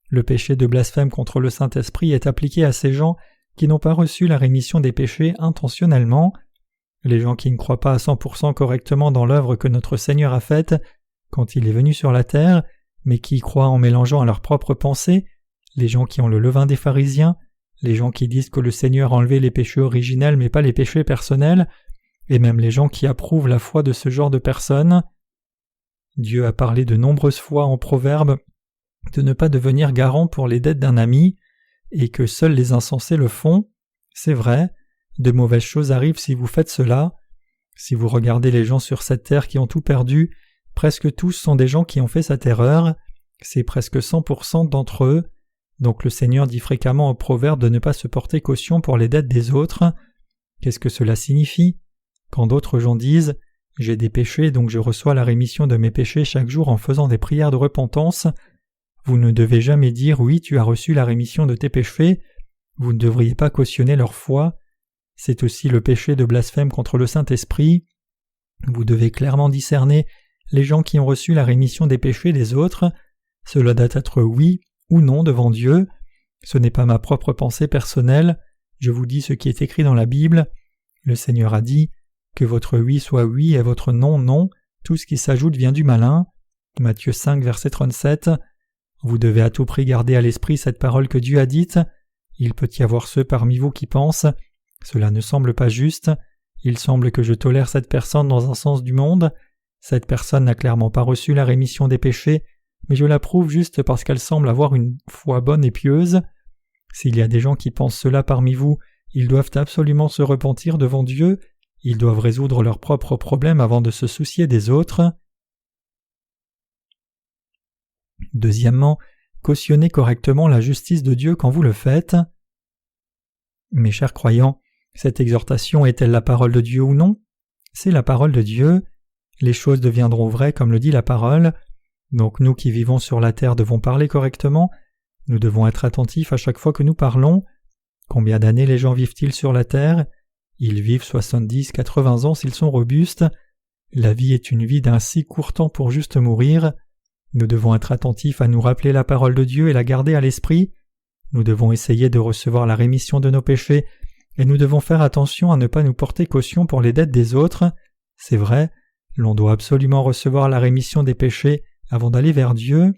Le péché de blasphème contre le Saint-Esprit est appliqué à ces gens qui n'ont pas reçu la rémission des péchés intentionnellement. Les gens qui ne croient pas à 100% correctement dans l'œuvre que notre Seigneur a faite quand il est venu sur la terre, mais qui y croient en mélangeant à leurs propres pensées, les gens qui ont le levain des pharisiens, les gens qui disent que le Seigneur a enlevé les péchés originels mais pas les péchés personnels, et même les gens qui approuvent la foi de ce genre de personnes. Dieu a parlé de nombreuses fois en Proverbes de ne pas devenir garant pour les dettes d'un ami, et que seuls les insensés le font. C'est vrai, de mauvaises choses arrivent si vous faites cela. Si vous regardez les gens sur cette terre qui ont tout perdu, presque tous sont des gens qui ont fait cette erreur. C'est presque 100% d'entre eux. Donc le Seigneur dit fréquemment aux Proverbes de ne pas se porter caution pour les dettes des autres. Qu'est-ce que cela signifie ? Quand d'autres gens disent « J'ai des péchés, donc je reçois la rémission de mes péchés chaque jour en faisant des prières de repentance », vous ne devez jamais dire « Oui, tu as reçu la rémission de tes péchés », vous ne devriez pas cautionner leur foi. C'est aussi le péché de blasphème contre le Saint-Esprit. Vous devez clairement discerner les gens qui ont reçu la rémission des péchés des autres. Cela doit être oui ou non devant Dieu. Ce n'est pas ma propre pensée personnelle. Je vous dis ce qui est écrit dans la Bible. Le Seigneur a dit « Que votre oui soit oui et votre non, non. Tout ce qui s'ajoute vient du malin. » Matthieu 5, verset 37. Vous devez à tout prix garder à l'esprit cette parole que Dieu a dite. Il peut y avoir ceux parmi vous qui pensent « Cela ne semble pas juste. Il semble que je tolère cette personne dans un sens du monde. Cette personne n'a clairement pas reçu la rémission des péchés, mais je l'approuve juste parce qu'elle semble avoir une foi bonne et pieuse. » S'il y a des gens qui pensent cela parmi vous, ils doivent absolument se repentir devant Dieu. Ils doivent résoudre leurs propres problèmes avant de se soucier des autres. Deuxièmement, cautionnez correctement la justice de Dieu quand vous le faites. Mes chers croyants, cette exhortation est-elle la parole de Dieu ou non ? C'est la parole de Dieu. Les choses deviendront vraies comme le dit la parole. Donc nous qui vivons sur la terre devons parler correctement. Nous devons être attentifs à chaque fois que nous parlons. Combien d'années les gens vivent-ils sur la terre ? Ils vivent 70, 80 ans s'ils sont robustes. La vie est une vie d'un si court temps pour juste mourir. Nous devons être attentifs à nous rappeler la parole de Dieu et la garder à l'esprit. Nous devons essayer de recevoir la rémission de nos péchés et nous devons faire attention à ne pas nous porter caution pour les dettes des autres. C'est vrai, l'on doit absolument recevoir la rémission des péchés avant d'aller vers Dieu.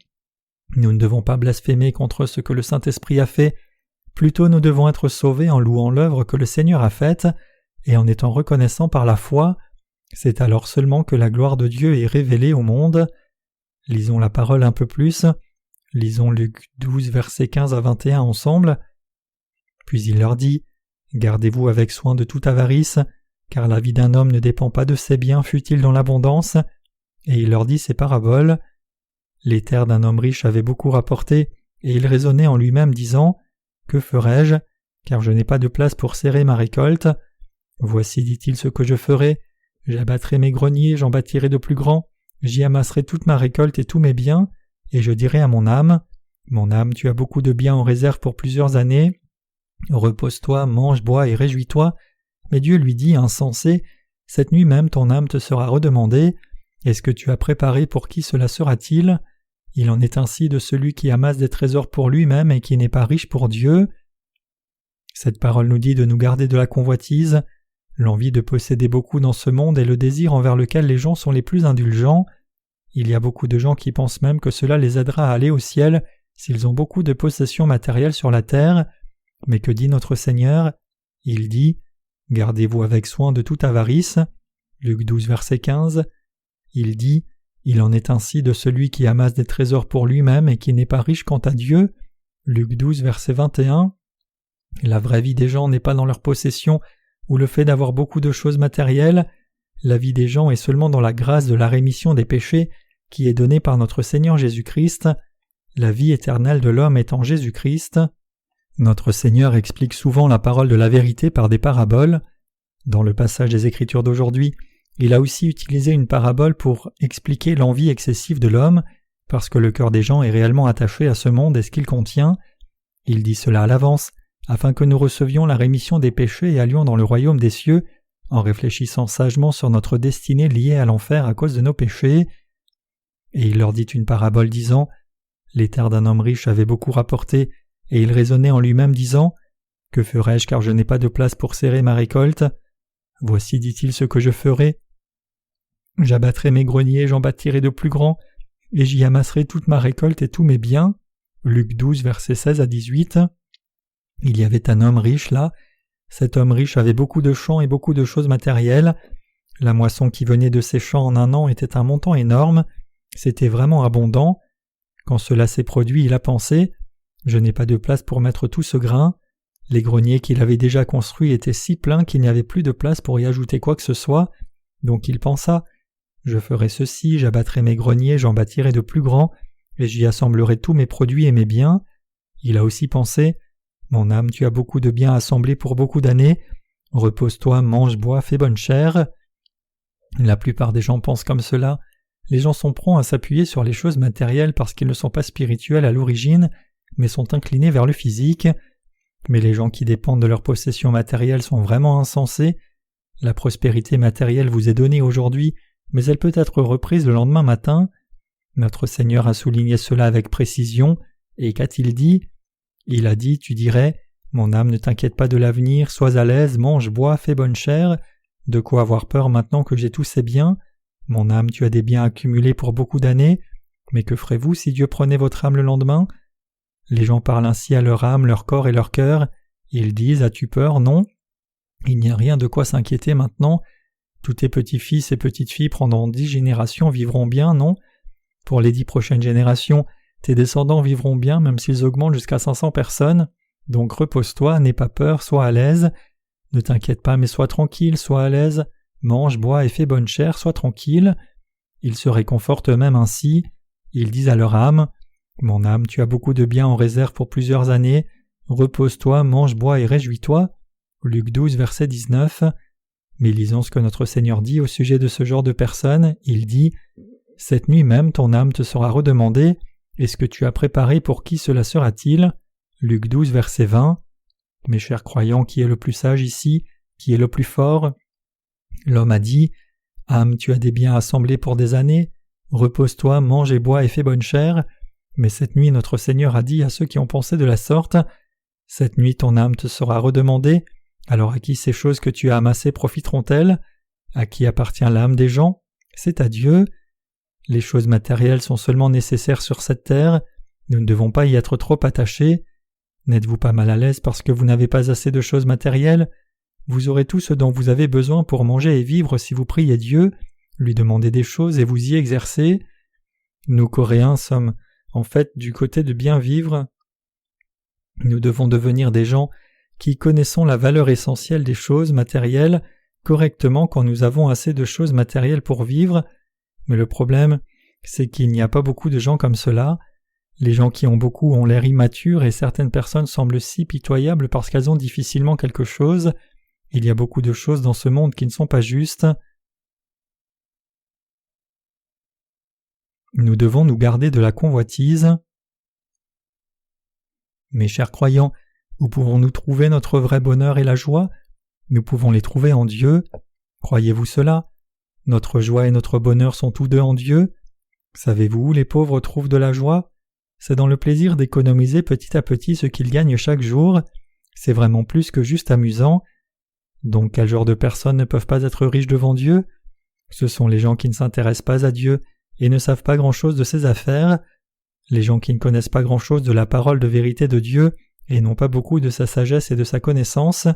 Nous ne devons pas blasphémer contre ce que le Saint-Esprit a fait. Plutôt nous devons être sauvés en louant l'œuvre que le Seigneur a faite et en étant reconnaissants par la foi. C'est alors seulement que la gloire de Dieu est révélée au monde. Lisons la parole un peu plus. Lisons Luc 12, versets 15 à 21 ensemble. Puis il leur dit « Gardez-vous avec soin de toute avarice, car la vie d'un homme ne dépend pas de ses biens, fût-il dans l'abondance. » Et il leur dit ces paraboles. Les terres d'un homme riche avaient beaucoup rapporté, et il raisonnait en lui-même, disant « Que ferai-je, car je n'ai pas de place pour serrer ma récolte. Voici, dit-il, ce que je ferai. J'abattrai mes greniers, j'en bâtirai de plus grands. J'y amasserai toute ma récolte et tous mes biens, et je dirai à mon âme, mon âme, tu as beaucoup de biens en réserve pour plusieurs années. Repose-toi, mange, bois et réjouis-toi. Mais Dieu lui dit, insensé, cette nuit même ton âme te sera redemandée. Est-ce que tu as préparé pour qui cela sera-t-il? Il en est ainsi de celui qui amasse des trésors pour lui-même et qui n'est pas riche pour Dieu. » Cette parole nous dit de nous garder de la convoitise. L'envie de posséder beaucoup dans ce monde est le désir envers lequel les gens sont les plus indulgents. Il y a beaucoup de gens qui pensent même que cela les aidera à aller au ciel s'ils ont beaucoup de possessions matérielles sur la terre. Mais que dit notre Seigneur? Il dit « Gardez-vous avec soin de toute avarice » Luc 12, verset 15. Il dit « Il en est ainsi de celui qui amasse des trésors pour lui-même et qui n'est pas riche quant à Dieu » Luc 12, verset 21. La vraie vie des gens n'est pas dans leur possession ou le fait d'avoir beaucoup de choses matérielles. La vie des gens est seulement dans la grâce de la rémission des péchés qui est donnée par notre Seigneur Jésus-Christ. La vie éternelle de l'homme est en Jésus-Christ. Notre Seigneur explique souvent la parole de la vérité par des paraboles. Dans le passage des Écritures d'aujourd'hui, il a aussi utilisé une parabole pour expliquer l'envie excessive de l'homme, parce que le cœur des gens est réellement attaché à ce monde et ce qu'il contient. Il dit cela à l'avance, afin que nous recevions la rémission des péchés et allions dans le royaume des cieux, en réfléchissant sagement sur notre destinée liée à l'enfer à cause de nos péchés. Et il leur dit une parabole disant « Les terres d'un homme riche avaient beaucoup rapporté, et il raisonnait en lui-même disant « Que ferai-je car je n'ai pas de place pour serrer ma récolte? Voici, dit-il, ce que je ferai. J'abattrai mes greniers, j'en bâtirai de plus grands, et j'y amasserai toute ma récolte et tous mes biens. » Luc 12, versets 16 à 18. Il y avait un homme riche là. Cet homme riche avait beaucoup de champs et beaucoup de choses matérielles. La moisson qui venait de ces champs en un an était un montant énorme. C'était vraiment abondant. Quand cela s'est produit, il a pensé « Je n'ai pas de place pour mettre tout ce grain. » Les greniers qu'il avait déjà construits étaient si pleins qu'il n'y avait plus de place pour y ajouter quoi que ce soit. Donc il pensa « Je ferai ceci, j'abattrai mes greniers, j'en bâtirai de plus grands, et j'y assemblerai tous mes produits et mes biens. » Il a aussi pensé « Mon âme, tu as beaucoup de biens assemblés pour beaucoup d'années. Repose-toi, mange, bois, fais bonne chère. » La plupart des gens pensent comme cela. Les gens sont prompts à s'appuyer sur les choses matérielles parce qu'ils ne sont pas spirituels à l'origine, mais sont inclinés vers le physique. Mais les gens qui dépendent de leurs possessions matérielles sont vraiment insensés. La prospérité matérielle vous est donnée aujourd'hui, mais elle peut être reprise le lendemain matin. Notre Seigneur a souligné cela avec précision, et qu'a-t-il dit? Il a dit, tu dirais, mon âme, ne t'inquiète pas de l'avenir, sois à l'aise, mange, bois, fais bonne chère. De quoi avoir peur maintenant que j'ai tous ces biens? Mon âme, tu as des biens accumulés pour beaucoup d'années, mais que ferez-vous si Dieu prenait votre âme le lendemain? Les gens parlent ainsi à leur âme, leur corps et leur cœur. Ils disent, as-tu peur? Non. Il n'y a rien de quoi s'inquiéter maintenant. Tous tes petits-fils et petites-filles pendant 10 générations vivront bien, non? Pour les 10 prochaines générations, tes descendants vivront bien même s'ils augmentent jusqu'à 500 personnes. Donc repose-toi, n'aie pas peur, sois à l'aise. Ne t'inquiète pas, mais sois tranquille, sois à l'aise. Mange, bois et fais bonne chère, sois tranquille. Ils se réconfortent eux-mêmes ainsi. Ils disent à leur âme, « Mon âme, tu as beaucoup de biens en réserve pour plusieurs années. Repose-toi, mange, bois et réjouis-toi. » Luc 12, verset 19. Mais lisons ce que notre Seigneur dit au sujet de ce genre de personnes. Il dit, « Cette nuit même ton âme te sera redemandée. Est-ce que tu as préparé pour qui cela sera-t-il » Luc 12, verset 20. Mes chers croyants, qui est le plus sage ici? Qui est le plus fort? L'homme a dit, « Âme, tu as des biens assemblés pour des années. Repose-toi, mange et bois et fais bonne chère. Mais cette nuit notre Seigneur a dit à ceux qui ont pensé de la sorte, cette nuit ton âme te sera redemandée, alors à qui ces choses que tu as amassées profiteront-elles? À qui appartient l'âme des gens? C'est à Dieu. Les choses matérielles sont seulement nécessaires sur cette terre, nous ne devons pas y être trop attachés. N'êtes-vous pas mal à l'aise parce que vous n'avez pas assez de choses matérielles? Vous aurez tout ce dont vous avez besoin pour manger et vivre si vous priez Dieu, lui demandez des choses et vous y exercez. Nous Coréens sommes en fait du côté de bien vivre. Nous devons devenir des gens qui connaissons la valeur essentielle des choses matérielles correctement quand nous avons assez de choses matérielles pour vivre, mais le problème, c'est qu'il n'y a pas beaucoup de gens comme cela. Les gens qui ont beaucoup ont l'air immatures et certaines personnes semblent si pitoyables parce qu'elles ont difficilement quelque chose. Il y a beaucoup de choses dans ce monde qui ne sont pas justes. Nous devons nous garder de la convoitise. Mes chers croyants, où pouvons-nous trouver notre vrai bonheur et la joie? Nous pouvons les trouver en Dieu. Croyez-vous cela? Notre joie et notre bonheur sont tous deux en Dieu. Savez-vous où les pauvres trouvent de la joie? C'est dans le plaisir d'économiser petit à petit ce qu'ils gagnent chaque jour. C'est vraiment plus que juste amusant. Donc quel genre de personnes ne peuvent pas être riches devant Dieu? Ce sont les gens qui ne s'intéressent pas à Dieu et ne savent pas grand-chose de ses affaires. Les gens qui ne connaissent pas grand-chose de la parole de vérité de Dieu et n'ont pas beaucoup de sa sagesse et de sa connaissance.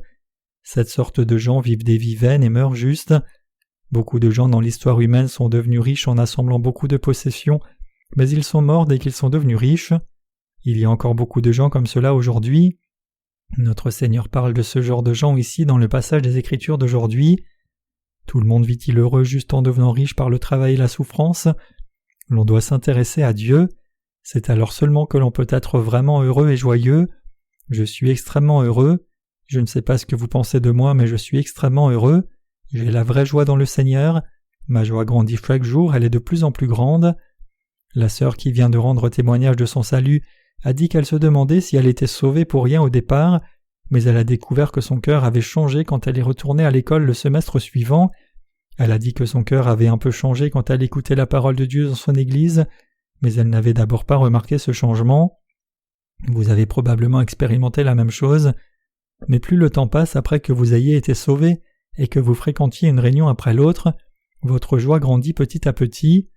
Cette sorte de gens vivent des vies vaines et meurent justes. Beaucoup de gens dans l'histoire humaine sont devenus riches en assemblant beaucoup de possessions, mais ils sont morts dès qu'ils sont devenus riches. Il y a encore beaucoup de gens comme cela aujourd'hui. Notre Seigneur parle de ce genre de gens ici dans le passage des Écritures d'aujourd'hui. Tout le monde vit-il heureux juste en devenant riche par le travail et la souffrance? L'on doit s'intéresser à Dieu. C'est alors seulement que l'on peut être vraiment heureux et joyeux. Je suis extrêmement heureux. Je ne sais pas ce que vous pensez de moi, mais je suis extrêmement heureux. J'ai la vraie joie dans le Seigneur. Ma joie grandit chaque jour, elle est de plus en plus grande. La sœur qui vient de rendre témoignage de son salut a dit qu'elle se demandait si elle était sauvée pour rien au départ, mais elle a découvert que son cœur avait changé quand elle est retournée à l'école le semestre suivant. Elle a dit que son cœur avait un peu changé quand elle écoutait la parole de Dieu dans son église, mais elle n'avait d'abord pas remarqué ce changement. Vous avez probablement expérimenté la même chose, mais plus le temps passe après que vous ayez été sauvé et que vous fréquentiez une réunion après l'autre, votre joie grandit petit à petit.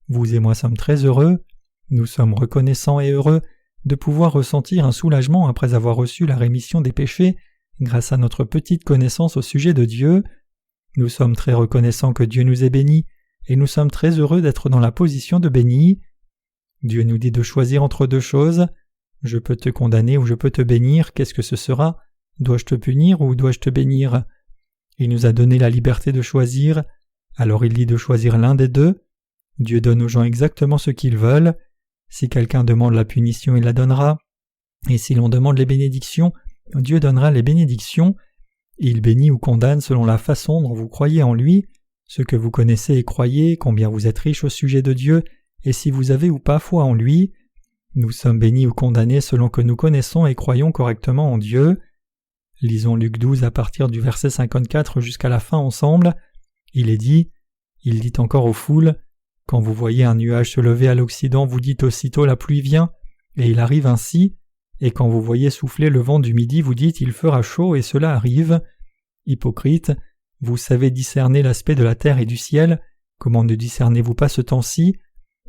Vous et moi sommes très heureux, nous sommes reconnaissants et heureux de pouvoir ressentir un soulagement après avoir reçu la rémission des péchés grâce à notre petite connaissance au sujet de Dieu. Nous sommes très reconnaissants que Dieu nous ait bénis et nous sommes très heureux d'être dans la position de bénis. Dieu nous dit de choisir entre deux choses. Je peux te condamner ou je peux te bénir, qu'est-ce que ce sera? Dois-je te punir ou dois-je te bénir? Il nous a donné la liberté de choisir, alors il dit de choisir l'un des deux. Dieu donne aux gens exactement ce qu'ils veulent. Si quelqu'un demande la punition, il la donnera. Et si l'on demande les bénédictions, Dieu donnera les bénédictions. Il bénit ou condamne selon la façon dont vous croyez en lui, ce que vous connaissez et croyez, combien vous êtes riche au sujet de Dieu, et si vous avez ou pas foi en lui. Nous sommes bénis ou condamnés selon que nous connaissons et croyons correctement en Dieu. Lisons Luc 12 à partir du verset 54 jusqu'à la fin ensemble. Il dit encore aux foules, « Quand vous voyez un nuage se lever à l'Occident, vous dites aussitôt la pluie vient, et il arrive ainsi. Et quand vous voyez souffler le vent du midi, vous dites il fera chaud, et cela arrive. Hypocrite, vous savez discerner l'aspect de la terre et du ciel, comment ne discernez-vous pas ce temps-ci?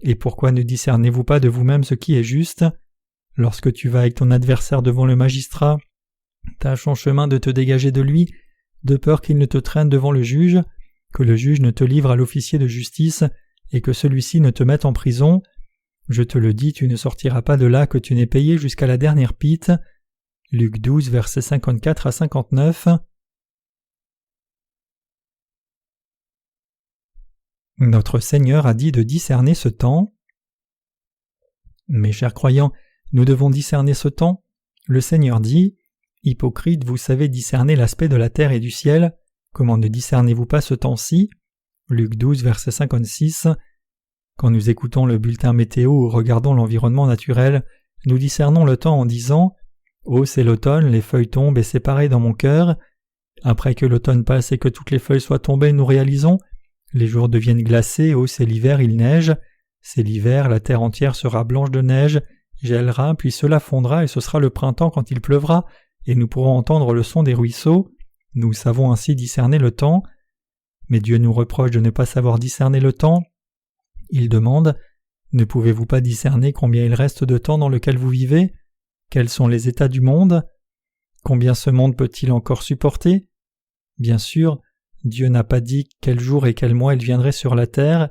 Et pourquoi ne discernez-vous pas de vous-même ce qui est juste? Lorsque tu vas avec ton adversaire devant le magistrat, tâche en chemin de te dégager de lui, de peur qu'il ne te traîne devant le juge, que le juge ne te livre à l'officier de justice, et que celui-ci ne te mette en prison. Je te le dis, tu ne sortiras pas de là que tu n'aies payé jusqu'à la dernière pite. » Luc 12, versets 54 à 59. Notre Seigneur a dit de discerner ce temps. Mes chers croyants, nous devons discerner ce temps. Le Seigneur dit, « Hypocrite, vous savez discerner l'aspect de la terre et du ciel. Comment ne discernez-vous pas ce temps-ci » Luc 12, verset 56. Quand nous écoutons le bulletin météo ou regardons l'environnement naturel, nous discernons le temps en disant « Oh, c'est l'automne, les feuilles tombent et c'est pareil dans mon cœur. » Après que l'automne passe et que toutes les feuilles soient tombées, nous réalisons « Les jours deviennent glacés, oh, c'est l'hiver, il neige. » C'est l'hiver, la terre entière sera blanche de neige, gèlera, puis cela fondra et ce sera le printemps quand il pleuvra, et nous pourrons entendre le son des ruisseaux. Nous savons ainsi discerner le temps. Mais Dieu nous reproche de ne pas savoir discerner le temps. Il demande « Ne pouvez-vous pas discerner combien il reste de temps dans lequel vous vivez ? Quels sont les états du monde ? Combien ce monde peut-il encore supporter ? » Bien sûr, Dieu n'a pas dit quel jour et quel mois il viendrait sur la terre,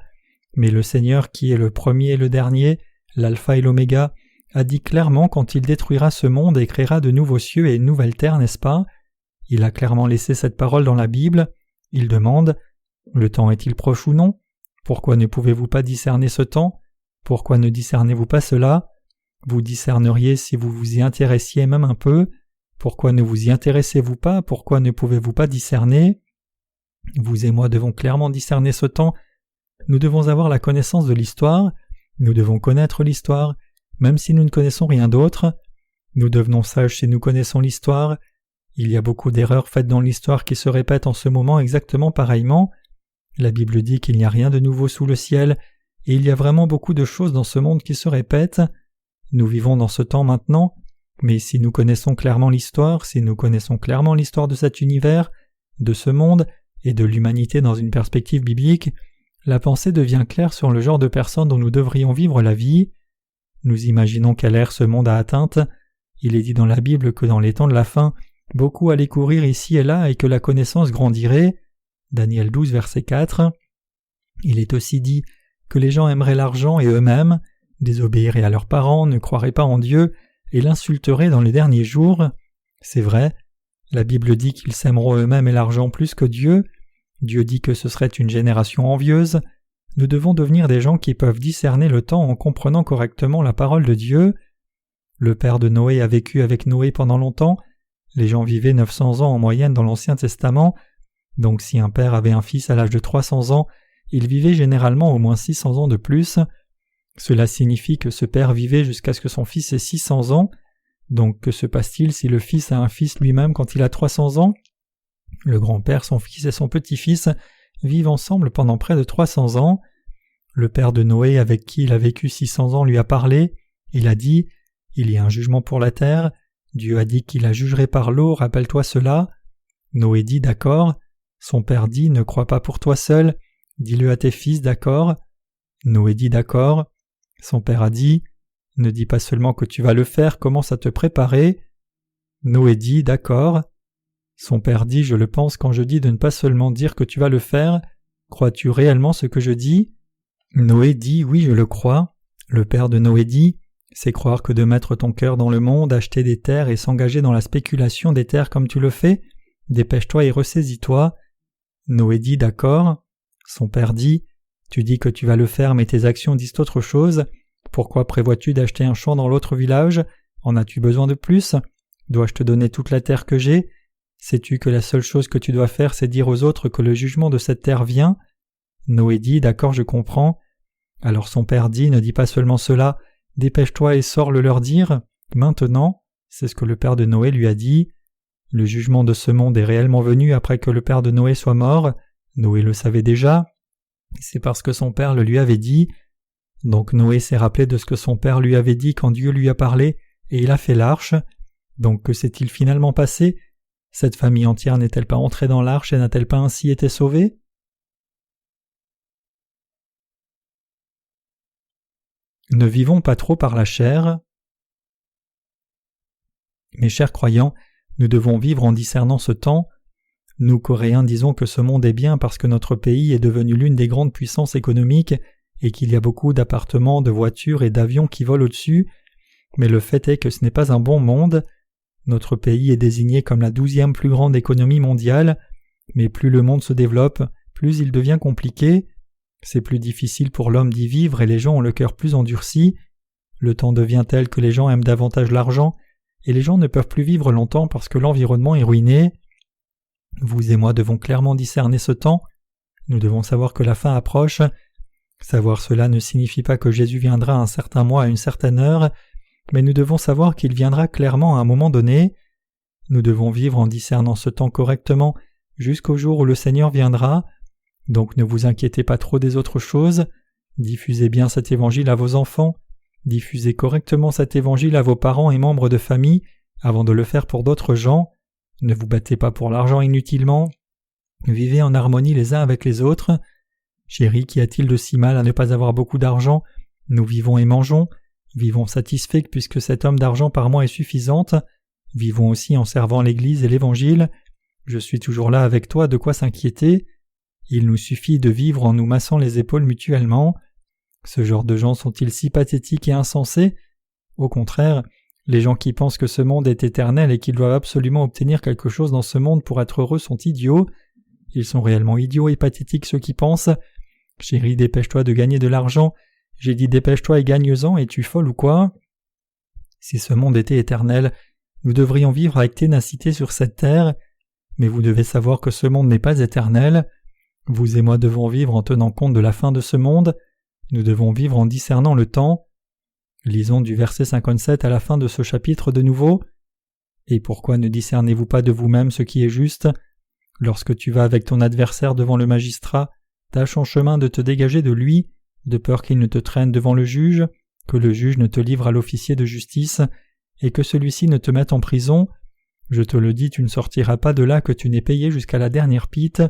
mais le Seigneur qui est le premier et le dernier, l'alpha et l'oméga, a dit clairement quand il détruira ce monde et créera de nouveaux cieux et une nouvelle terre, n'est-ce pas ? Il a clairement laissé cette parole dans la Bible. Il demande « Le temps est-il proche ou non ? Pourquoi ne pouvez-vous pas discerner ce temps ? Pourquoi ne discernez-vous pas cela ? Vous discerneriez si vous vous y intéressiez même un peu. Pourquoi ne vous y intéressez-vous pas ? Pourquoi ne pouvez-vous pas discerner ? Vous et moi devons clairement discerner ce temps. Nous devons avoir la connaissance de l'histoire. Nous devons connaître l'histoire, même si nous ne connaissons rien d'autre. Nous devenons sages si nous connaissons l'histoire. Il y a beaucoup d'erreurs faites dans l'histoire qui se répètent en ce moment exactement pareillement. La Bible dit qu'il n'y a rien de nouveau sous le ciel, et il y a vraiment beaucoup de choses dans ce monde qui se répètent. Nous vivons dans ce temps maintenant, mais si nous connaissons clairement l'histoire, si nous connaissons clairement l'histoire de cet univers, de ce monde et de l'humanité dans une perspective biblique, la pensée devient claire sur le genre de personnes dont nous devrions vivre la vie. Nous imaginons quelle ère ce monde a atteinte. Il est dit dans la Bible que dans les temps de la fin, beaucoup allaient courir ici et là et que la connaissance grandirait. Daniel 12, verset 4. Il est aussi dit que les gens aimeraient l'argent et eux-mêmes, désobéiraient à leurs parents, ne croiraient pas en Dieu et l'insulteraient dans les derniers jours. C'est vrai, la Bible dit qu'ils s'aimeront eux-mêmes et l'argent plus que Dieu. Dieu dit que ce serait une génération envieuse. Nous devons devenir des gens qui peuvent discerner le temps en comprenant correctement la parole de Dieu. Le père de Noé a vécu avec Noé pendant longtemps. Les gens vivaient 900 ans en moyenne dans l'Ancien Testament. Donc si un père avait un fils à l'âge de 300 ans, il vivait généralement au moins 600 ans de plus. Cela signifie que ce père vivait jusqu'à ce que son fils ait 600 ans. Donc que se passe-t-il si le fils a un fils lui-même quand il a 300 ans ? Le grand-père, son fils et son petit-fils vivent ensemble pendant près de 300 ans. Le père de Noé avec qui il a vécu 600 ans lui a parlé. Il a dit « Il y a un jugement pour la terre. Dieu a dit qu'il la jugerait par l'eau, rappelle-toi cela. » Noé dit « D'accord. » Son père dit « Ne crois pas pour toi seul. Dis-le à tes fils, d'accord ?» Noé dit « D'accord. » Son père a dit « Ne dis pas seulement que tu vas le faire, commence à te préparer. » Noé dit « D'accord. » Son père dit « Je le pense quand je dis de ne pas seulement dire que tu vas le faire. Crois-tu réellement ce que je dis ?» Noé dit « Oui, je le crois. » Le père de Noé dit « C'est croire que de mettre ton cœur dans le monde, acheter des terres et s'engager dans la spéculation des terres comme tu le fais. Dépêche-toi et ressaisis-toi. » Noé dit « D'accord. » Son père dit « Tu dis que tu vas le faire mais tes actions disent autre chose. Pourquoi prévois-tu d'acheter un champ dans l'autre village ? En as-tu besoin de plus ? Dois-je te donner toute la terre que j'ai ? Sais-tu que la seule chose que tu dois faire c'est dire aux autres que le jugement de cette terre vient ? » Noé dit « D'accord, je comprends. » Alors son père dit « Ne dis pas seulement cela, dépêche-toi et sors le leur dire. Maintenant, c'est ce que le père de Noé lui a dit. Le jugement de ce monde est réellement venu après que le père de Noé soit mort. Noé le savait déjà. C'est parce que son père le lui avait dit. Donc Noé s'est rappelé de ce que son père lui avait dit quand Dieu lui a parlé, et il a fait l'arche. Donc que s'est-il finalement passé ? Cette famille entière n'est-elle pas entrée dans l'arche et n'a-t-elle pas ainsi été sauvée ? Ne vivons pas trop par la chair. Mes chers croyants, nous devons vivre en discernant ce temps. Nous, Coréens, disons que ce monde est bien parce que notre pays est devenu l'une des grandes puissances économiques et qu'il y a beaucoup d'appartements, de voitures et d'avions qui volent au-dessus. Mais le fait est que ce n'est pas un bon monde. Notre pays est désigné comme la 12e plus grande économie mondiale, mais plus le monde se développe, plus il devient compliqué. C'est plus difficile pour l'homme d'y vivre et les gens ont le cœur plus endurci. Le temps devient tel que les gens aiment davantage l'argent et les gens ne peuvent plus vivre longtemps parce que l'environnement est ruiné. Vous et moi devons clairement discerner ce temps. Nous devons savoir que la fin approche. Savoir cela ne signifie pas que Jésus viendra un certain mois à une certaine heure, mais nous devons savoir qu'il viendra clairement à un moment donné. Nous devons vivre en discernant ce temps correctement jusqu'au jour où le Seigneur viendra. Donc ne vous inquiétez pas trop des autres choses. Diffusez bien cet évangile à vos enfants, diffusez correctement cet évangile à vos parents et membres de famille avant de le faire pour d'autres gens. Ne vous battez pas pour l'argent inutilement. Vivez en harmonie les uns avec les autres. Chéris, qu'y a-t-il de si mal à ne pas avoir beaucoup d'argent? Nous vivons et mangeons. Vivons satisfaits puisque cette somme d'argent par mois est suffisante. Vivons aussi en servant l'Église et l'Évangile. Je suis toujours là avec toi, de quoi s'inquiéter. Il nous suffit de vivre en nous massant les épaules mutuellement. Ce genre de gens sont-ils si pathétiques et insensés? Au contraire, les gens qui pensent que ce monde est éternel et qu'ils doivent absolument obtenir quelque chose dans ce monde pour être heureux sont idiots. Ils sont réellement idiots et pathétiques ceux qui pensent « Chérie, dépêche-toi de gagner de l'argent. J'ai dit dépêche-toi et gagne-en, es-tu folle ou quoi ?» Si ce monde était éternel, nous devrions vivre avec ténacité sur cette terre. Mais vous devez savoir que ce monde n'est pas éternel. Vous et moi devons vivre en tenant compte de la fin de ce monde. Nous devons vivre en discernant le temps. Lisons du verset 57 à la fin de ce chapitre de nouveau. « Et pourquoi ne discernez-vous pas de vous-même ce qui est juste? Lorsque tu vas avec ton adversaire devant le magistrat, tâche en chemin de te dégager de lui, de peur qu'il ne te traîne devant le juge, que le juge ne te livre à l'officier de justice, et que celui-ci ne te mette en prison. Je te le dis, tu ne sortiras pas de là que tu n'aies payé jusqu'à la dernière pite. »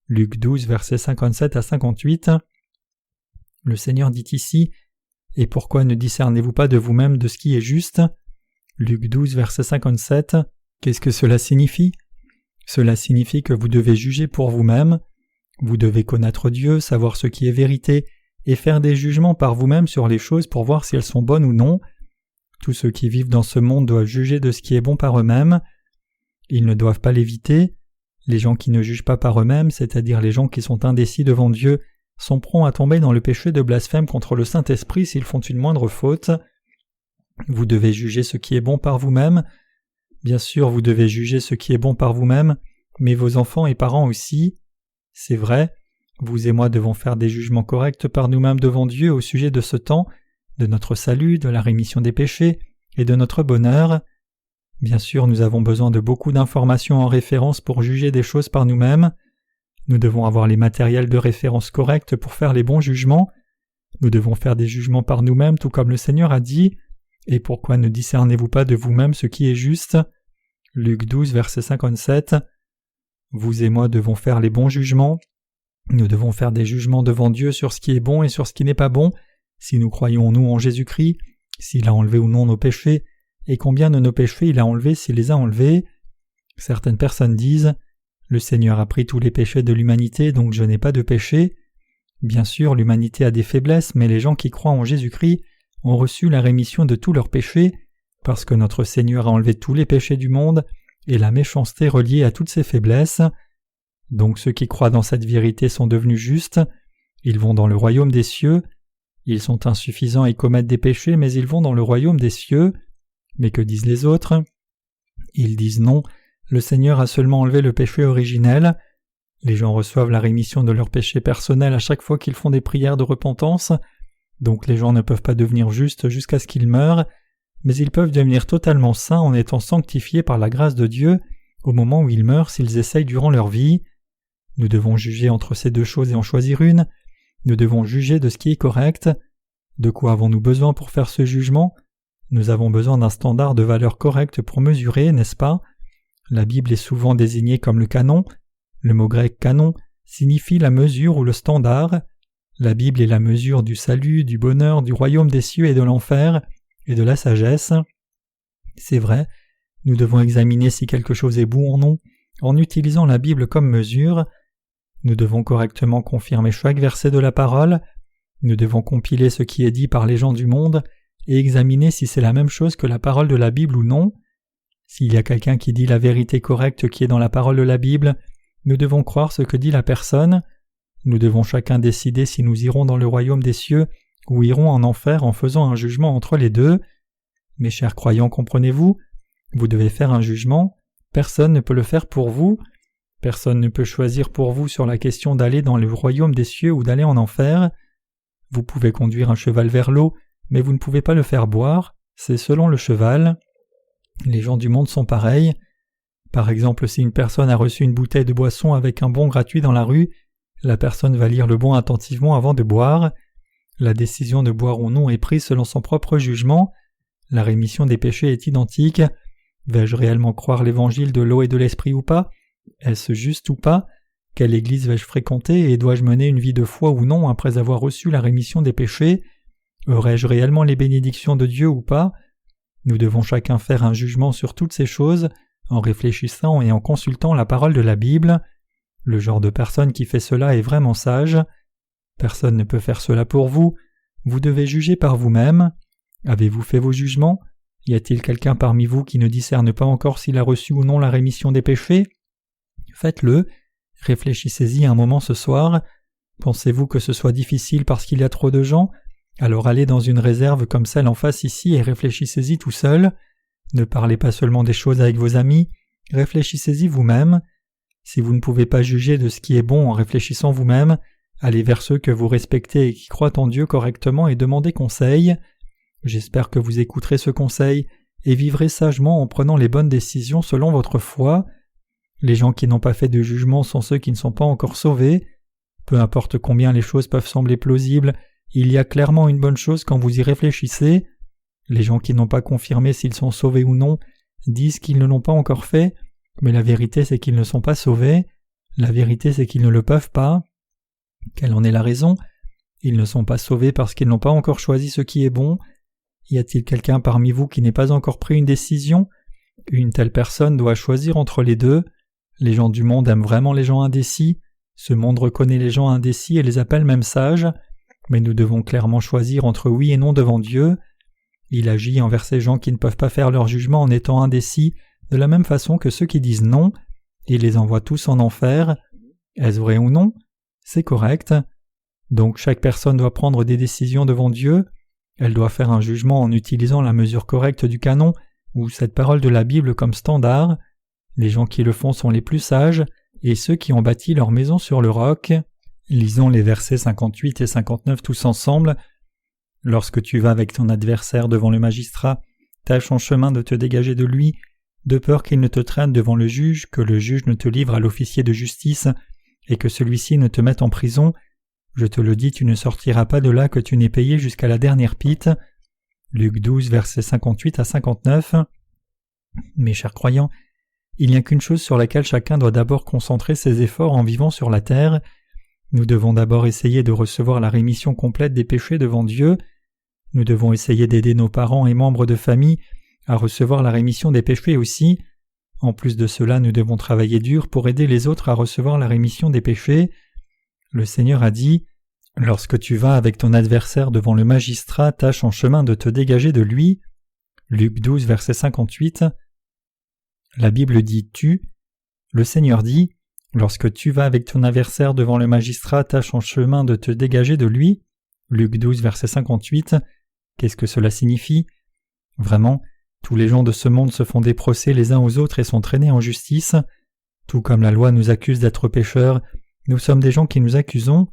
Luc 12, versets 57 à 58. Le Seigneur dit ici « Et pourquoi ne discernez-vous pas de vous-même de ce qui est juste ?» Luc 12, verset 57. Qu'est-ce que cela signifie? Cela signifie que vous devez juger pour vous-même. Vous devez connaître Dieu, savoir ce qui est vérité, et faire des jugements par vous-même sur les choses pour voir si elles sont bonnes ou non. Tous ceux qui vivent dans ce monde doivent juger de ce qui est bon par eux-mêmes. Ils ne doivent pas l'éviter. Les gens qui ne jugent pas par eux-mêmes, c'est-à-dire les gens qui sont indécis devant Dieu, sont prompts à tomber dans le péché de blasphème contre le Saint-Esprit s'ils font une moindre faute. Vous devez juger ce qui est bon par vous-même. Bien sûr, vous devez juger ce qui est bon par vous-même, mais vos enfants et parents aussi. C'est vrai, vous et moi devons faire des jugements corrects par nous-mêmes devant Dieu au sujet de ce temps, de notre salut, de la rémission des péchés et de notre bonheur. Bien sûr, nous avons besoin de beaucoup d'informations en référence pour juger des choses par nous-mêmes. Nous devons avoir les matériels de référence corrects pour faire les bons jugements. Nous devons faire des jugements par nous-mêmes tout comme le Seigneur a dit. Et pourquoi ne discernez-vous pas de vous-même ce qui est juste? Luc 12, verset 57. Vous et moi devons faire les bons jugements. Nous devons faire des jugements devant Dieu sur ce qui est bon et sur ce qui n'est pas bon, si nous croyons nous en Jésus-Christ, s'il a enlevé ou non nos péchés, et combien de nos péchés il a enlevés s'il les a enlevés. Certaines personnes disent « Le Seigneur a pris tous les péchés de l'humanité, donc je n'ai pas de péché ». Bien sûr, l'humanité a des faiblesses, mais les gens qui croient en Jésus-Christ ont reçu la rémission de tous leurs péchés, parce que notre Seigneur a enlevé tous les péchés du monde et la méchanceté reliée à toutes ces faiblesses. Donc ceux qui croient dans cette vérité sont devenus justes, ils vont dans le royaume des cieux. Ils sont insuffisants et commettent des péchés, mais ils vont dans le royaume des cieux. Mais que disent les autres? Ils disent non, le Seigneur a seulement enlevé le péché originel. Les gens reçoivent la rémission de leurs péchés personnels à chaque fois qu'ils font des prières de repentance. Donc les gens ne peuvent pas devenir justes jusqu'à ce qu'ils meurent, mais ils peuvent devenir totalement saints en étant sanctifiés par la grâce de Dieu au moment où ils meurent s'ils essayent durant leur vie. Nous devons juger entre ces deux choses et en choisir une. Nous devons juger de ce qui est correct. De quoi avons-nous besoin pour faire ce jugement? Nous avons besoin d'un standard de valeur correcte pour mesurer, n'est-ce pas? La Bible est souvent désignée comme le canon. Le mot grec « canon » signifie la mesure ou le standard. La Bible est la mesure du salut, du bonheur, du royaume des cieux et de l'enfer, et de la sagesse. C'est vrai, nous devons examiner si quelque chose est bon ou non, en utilisant la Bible comme mesure. Nous devons correctement confirmer chaque verset de la parole. Nous devons compiler ce qui est dit par les gens du monde et examiner si c'est la même chose que la parole de la Bible ou non. S'il y a quelqu'un qui dit la vérité correcte qui est dans la parole de la Bible, nous devons croire ce que dit la personne. Nous devons chacun décider si nous irons dans le royaume des cieux ou irons en enfer en faisant un jugement entre les deux. Mes chers croyants, comprenez-vous? Vous devez faire un jugement. Personne ne peut le faire pour vous. Personne ne peut choisir pour vous sur la question d'aller dans le royaume des cieux ou d'aller en enfer. Vous pouvez conduire un cheval vers l'eau, mais vous ne pouvez pas le faire boire. C'est selon le cheval. Les gens du monde sont pareils. Par exemple, si une personne a reçu une bouteille de boisson avec un bon gratuit dans la rue, la personne va lire le bon attentivement avant de boire. La décision de boire ou non est prise selon son propre jugement. La rémission des péchés est identique. Vais-je réellement croire l'évangile de l'eau et de l'esprit ou pas? Est-ce juste ou pas? Quelle église vais-je fréquenter et dois-je mener une vie de foi ou non après avoir reçu la rémission des péchés? Aurai-je réellement les bénédictions de Dieu ou pas? Nous devons chacun faire un jugement sur toutes ces choses en réfléchissant et en consultant la parole de la Bible. Le genre de personne qui fait cela est vraiment sage. Personne ne peut faire cela pour vous. Vous devez juger par vous-même. Avez-vous fait vos jugements? Y a-t-il quelqu'un parmi vous qui ne discerne pas encore s'il a reçu ou non la rémission des péchés? Faites-le. Réfléchissez-y un moment ce soir. Pensez-vous que ce soit difficile parce qu'il y a trop de gens? Alors allez dans une réserve comme celle en face ici et réfléchissez-y tout seul. Ne parlez pas seulement des choses avec vos amis, réfléchissez-y vous-même. Si vous ne pouvez pas juger de ce qui est bon en réfléchissant vous-même, allez vers ceux que vous respectez et qui croient en Dieu correctement et demandez conseil. J'espère que vous écouterez ce conseil et vivrez sagement en prenant les bonnes décisions selon votre foi. Les gens qui n'ont pas fait de jugement sont ceux qui ne sont pas encore sauvés. Peu importe combien les choses peuvent sembler plausibles, il y a clairement une bonne chose quand vous y réfléchissez. Les gens qui n'ont pas confirmé s'ils sont sauvés ou non disent qu'ils ne l'ont pas encore fait, mais la vérité c'est qu'ils ne sont pas sauvés. La vérité c'est qu'ils ne le peuvent pas. Quelle en est la raison? Ils ne sont pas sauvés parce qu'ils n'ont pas encore choisi ce qui est bon. Y a-t-il quelqu'un parmi vous qui n'ait pas encore pris une décision? Une telle personne doit choisir entre les deux. Les gens du monde aiment vraiment les gens indécis. Ce monde reconnaît les gens indécis et les appelle même sages. Mais nous devons clairement choisir entre oui et non devant Dieu. Il agit envers ces gens qui ne peuvent pas faire leur jugement en étant indécis, de la même façon que ceux qui disent non. Il les envoie tous en enfer. Est-ce vrai ou non? C'est correct. Donc chaque personne doit prendre des décisions devant Dieu. Elle doit faire un jugement en utilisant la mesure correcte du canon ou cette parole de la Bible comme standard. Les gens qui le font sont les plus sages et ceux qui ont bâti leur maison sur le roc. Lisons les versets 58 et 59 tous ensemble. « Lorsque tu vas avec ton adversaire devant le magistrat, tâche en chemin de te dégager de lui, de peur qu'il ne te traîne devant le juge, que le juge ne te livre à l'officier de justice, et que celui-ci ne te mette en prison. Je te le dis, tu ne sortiras pas de là que tu n'aies payé jusqu'à la dernière pite. » Luc 12, versets 58 à 59. Mes chers croyants, il n'y a qu'une chose sur laquelle chacun doit d'abord concentrer ses efforts en vivant sur la terre. Nous devons d'abord essayer de recevoir la rémission complète des péchés devant Dieu. Nous devons essayer d'aider nos parents et membres de famille à recevoir la rémission des péchés aussi. En plus de cela, nous devons travailler dur pour aider les autres à recevoir la rémission des péchés. Le Seigneur a dit « Lorsque tu vas avec ton adversaire devant le magistrat, tâche en chemin de te dégager de lui. » Luc 12, verset 58. La Bible dit « tu ». Le Seigneur dit « Lorsque tu vas avec ton adversaire devant le magistrat, tâche en chemin de te dégager de lui. » Luc 12, verset 58. Qu'est-ce que cela signifie? Vraiment, tous les gens de ce monde se font des procès les uns aux autres et sont traînés en justice. Tout comme la loi nous accuse d'être pécheurs, nous sommes des gens qui nous accusons.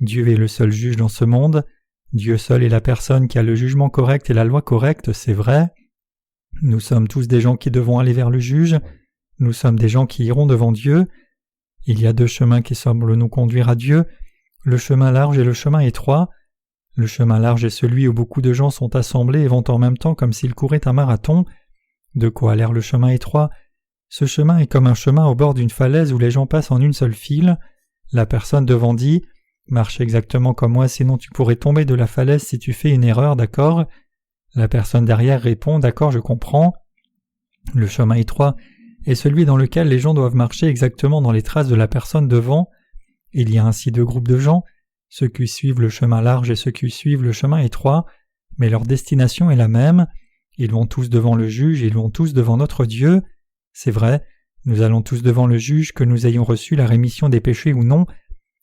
Dieu est le seul juge dans ce monde. Dieu seul est la personne qui a le jugement correct et la loi correcte, c'est vrai. Nous sommes tous des gens qui devons aller vers le juge. Nous sommes des gens qui iront devant Dieu. Il y a deux chemins qui semblent nous conduire à Dieu, le chemin large et le chemin étroit. Le chemin large est celui où beaucoup de gens sont assemblés et vont en même temps comme s'ils couraient un marathon. De quoi a l'air le chemin étroit? Ce chemin est comme un chemin au bord d'une falaise où les gens passent en une seule file. La personne devant dit « Marche exactement comme moi, sinon tu pourrais tomber de la falaise si tu fais une erreur, d'accord ?» La personne derrière répond « D'accord, je comprends. » Le chemin étroit est celui dans lequel les gens doivent marcher exactement dans les traces de la personne devant. Il y a ainsi deux groupes de gens, ceux qui suivent le chemin large et ceux qui suivent le chemin étroit, mais leur destination est la même. Ils vont tous devant le juge, ils vont tous devant notre Dieu. C'est vrai, nous allons tous devant le juge que nous ayons reçu la rémission des péchés ou non,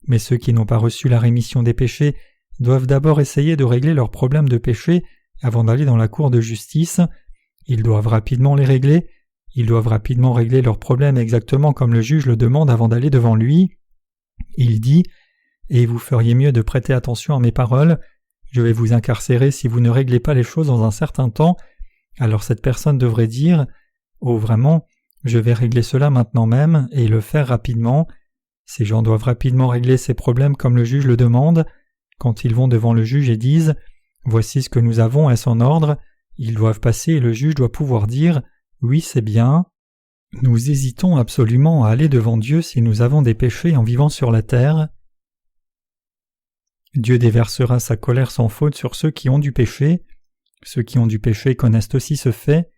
mais ceux qui n'ont pas reçu la rémission des péchés doivent d'abord essayer de régler leurs problèmes de péché avant d'aller dans la cour de justice. Ils doivent rapidement les régler. Ils doivent rapidement régler leurs problèmes exactement comme le juge le demande avant d'aller devant lui. Il dit « Et vous feriez mieux de prêter attention à mes paroles. Je vais vous incarcérer si vous ne réglez pas les choses dans un certain temps. » Alors cette personne devrait dire « Oh vraiment, je vais régler cela maintenant même et le faire rapidement. » Ces gens doivent rapidement régler ces problèmes comme le juge le demande. quand ils vont devant le juge et disent « Voici ce que nous avons, est-ce en ordre ?» Ils doivent passer et le juge doit pouvoir dire « Oui, c'est bien ». Nous hésitons absolument à aller devant Dieu si nous avons des péchés en vivant sur la terre. Dieu déversera sa colère sans faute sur ceux qui ont du péché. Ceux qui ont du péché connaissent aussi ce fait.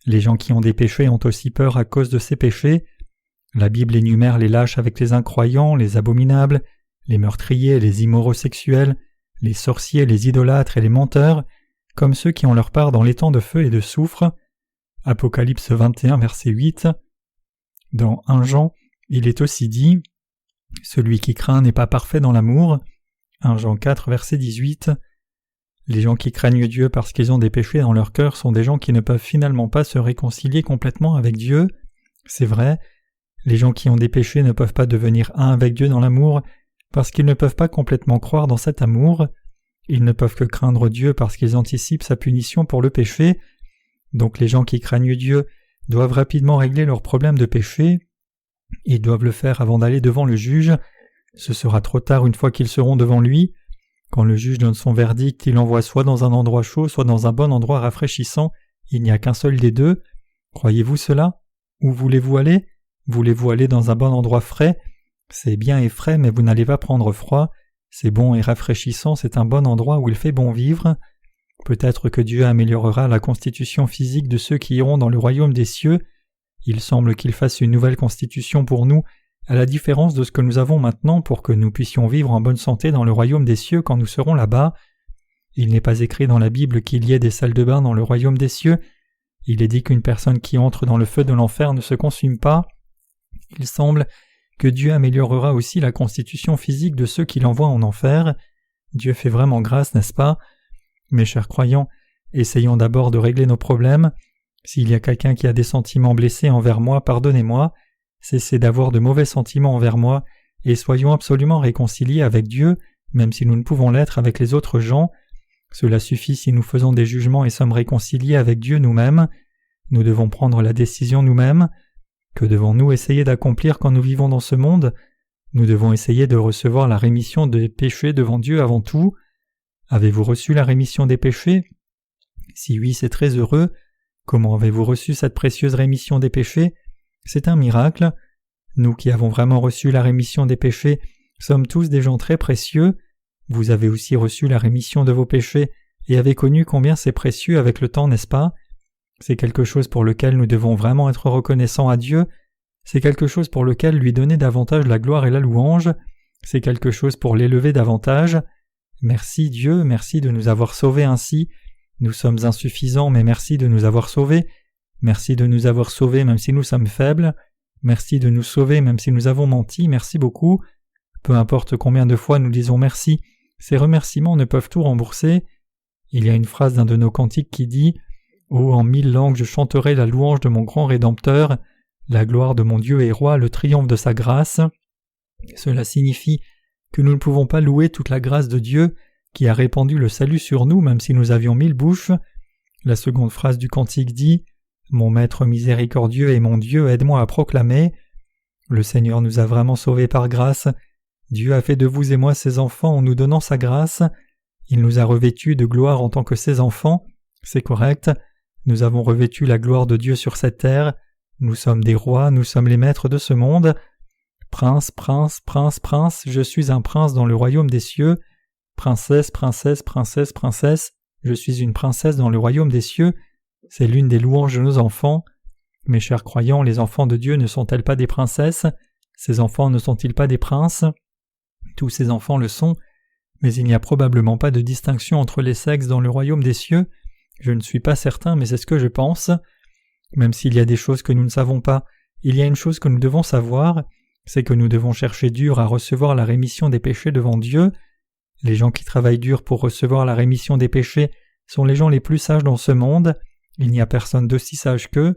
Les gens qui ont des péchés ont aussi peur à cause de ces péchés. La Bible énumère les lâches avec les incroyants, les abominables, les meurtriers, les immoraux sexuels, les sorciers, les idolâtres et les menteurs, comme ceux qui ont leur part dans les temps de feu et de soufre. Apocalypse 21, verset 8. Dans 1 Jean, il est aussi dit « Celui qui craint n'est pas parfait dans l'amour ». 1 Jean 4, verset 18. Les gens qui craignent Dieu parce qu'ils ont des péchés dans leur cœur sont des gens qui ne peuvent finalement pas se réconcilier complètement avec Dieu. C'est vrai, les gens qui ont des péchés ne peuvent pas devenir un avec Dieu dans l'amour parce qu'ils ne peuvent pas complètement croire dans cet amour. Ils ne peuvent que craindre Dieu parce qu'ils anticipent sa punition pour le péché. Donc les gens qui craignent Dieu doivent rapidement régler leurs problèmes de péché. Ils doivent le faire avant d'aller devant le juge. Ce sera trop tard une fois qu'ils seront devant lui. Quand le juge donne son verdict, il l'envoie soit dans un endroit chaud, soit dans un bon endroit rafraîchissant. Il n'y a qu'un seul des deux. Croyez-vous cela? Où voulez-vous aller? Voulez-vous aller dans un bon endroit frais? C'est bien et frais, mais vous n'allez pas prendre froid. C'est bon et rafraîchissant, c'est un bon endroit où il fait bon vivre. Peut-être que Dieu améliorera la constitution physique de ceux qui iront dans le royaume des cieux. Il semble qu'il fasse une nouvelle constitution pour nous, à la différence de ce que nous avons maintenant pour que nous puissions vivre en bonne santé dans le royaume des cieux quand nous serons là-bas. Il n'est pas écrit dans la Bible qu'il y ait des salles de bain dans le royaume des cieux. Il est dit qu'une personne qui entre dans le feu de l'enfer ne se consume pas. Il semble que Dieu améliorera aussi la constitution physique de ceux qui l'envoient en enfer. Dieu fait vraiment grâce, n'est-ce pas? Mes chers croyants, essayons d'abord de régler nos problèmes. S'il y a quelqu'un qui a des sentiments blessés envers moi, pardonnez-moi. Cessez d'avoir de mauvais sentiments envers moi et soyons absolument réconciliés avec Dieu, même si nous ne pouvons l'être avec les autres gens. Cela suffit si nous faisons des jugements et sommes réconciliés avec Dieu nous-mêmes. Nous devons prendre la décision nous-mêmes. Que devons-nous essayer d'accomplir quand nous vivons dans ce monde? Nous devons essayer de recevoir la rémission des péchés devant Dieu avant tout. Avez-vous reçu la rémission des péchés? Si oui, c'est très heureux. Comment avez-vous reçu cette précieuse rémission des péchés? C'est un miracle. Nous qui avons vraiment reçu la rémission des péchés sommes tous des gens très précieux. Vous avez aussi reçu la rémission de vos péchés et avez connu combien c'est précieux avec le temps, n'est-ce pas? C'est quelque chose pour lequel nous devons vraiment être reconnaissants à Dieu. C'est quelque chose pour lequel lui donner davantage la gloire et la louange. C'est quelque chose pour l'élever davantage. Merci Dieu, merci de nous avoir sauvés ainsi. Nous sommes insuffisants, mais merci de nous avoir sauvés. Merci de nous avoir sauvés même si nous sommes faibles. Merci de nous sauver même si nous avons menti, merci beaucoup. Peu importe combien de fois nous disons merci, ces remerciements ne peuvent tout rembourser. Il y a une phrase d'un de nos cantiques qui dit « Oh, en 1000 langues je chanterai la louange de mon grand Rédempteur, la gloire de mon Dieu et Roi, le triomphe de sa grâce. » Cela signifie que nous ne pouvons pas louer toute la grâce de Dieu qui a répandu le salut sur nous même si nous avions 1000 bouches. La seconde phrase du cantique dit « Mon Maître miséricordieux et mon Dieu, aide-moi à proclamer. » Le Seigneur nous a vraiment sauvés par grâce. Dieu a fait de vous et moi ses enfants en nous donnant sa grâce. Il nous a revêtus de gloire en tant que ses enfants. C'est correct. Nous avons revêtu la gloire de Dieu sur cette terre. Nous sommes des rois, nous sommes les maîtres de ce monde. Prince, prince, prince, prince, je suis un prince dans le royaume des cieux. Princesse, princesse, princesse, princesse, je suis une princesse dans le royaume des cieux. C'est l'une des louanges de nos enfants. Mes chers croyants, les enfants de Dieu ne sont-elles pas des princesses? Ces enfants ne sont-ils pas des princes? Tous ces enfants le sont, mais il n'y a probablement pas de distinction entre les sexes dans le royaume des cieux. Je ne suis pas certain, mais c'est ce que je pense. Même s'il y a des choses que nous ne savons pas, il y a une chose que nous devons savoir, c'est que nous devons chercher dur à recevoir la rémission des péchés devant Dieu. Les gens qui travaillent dur pour recevoir la rémission des péchés sont les gens les plus sages dans ce monde. Il n'y a personne d'aussi sage qu'eux.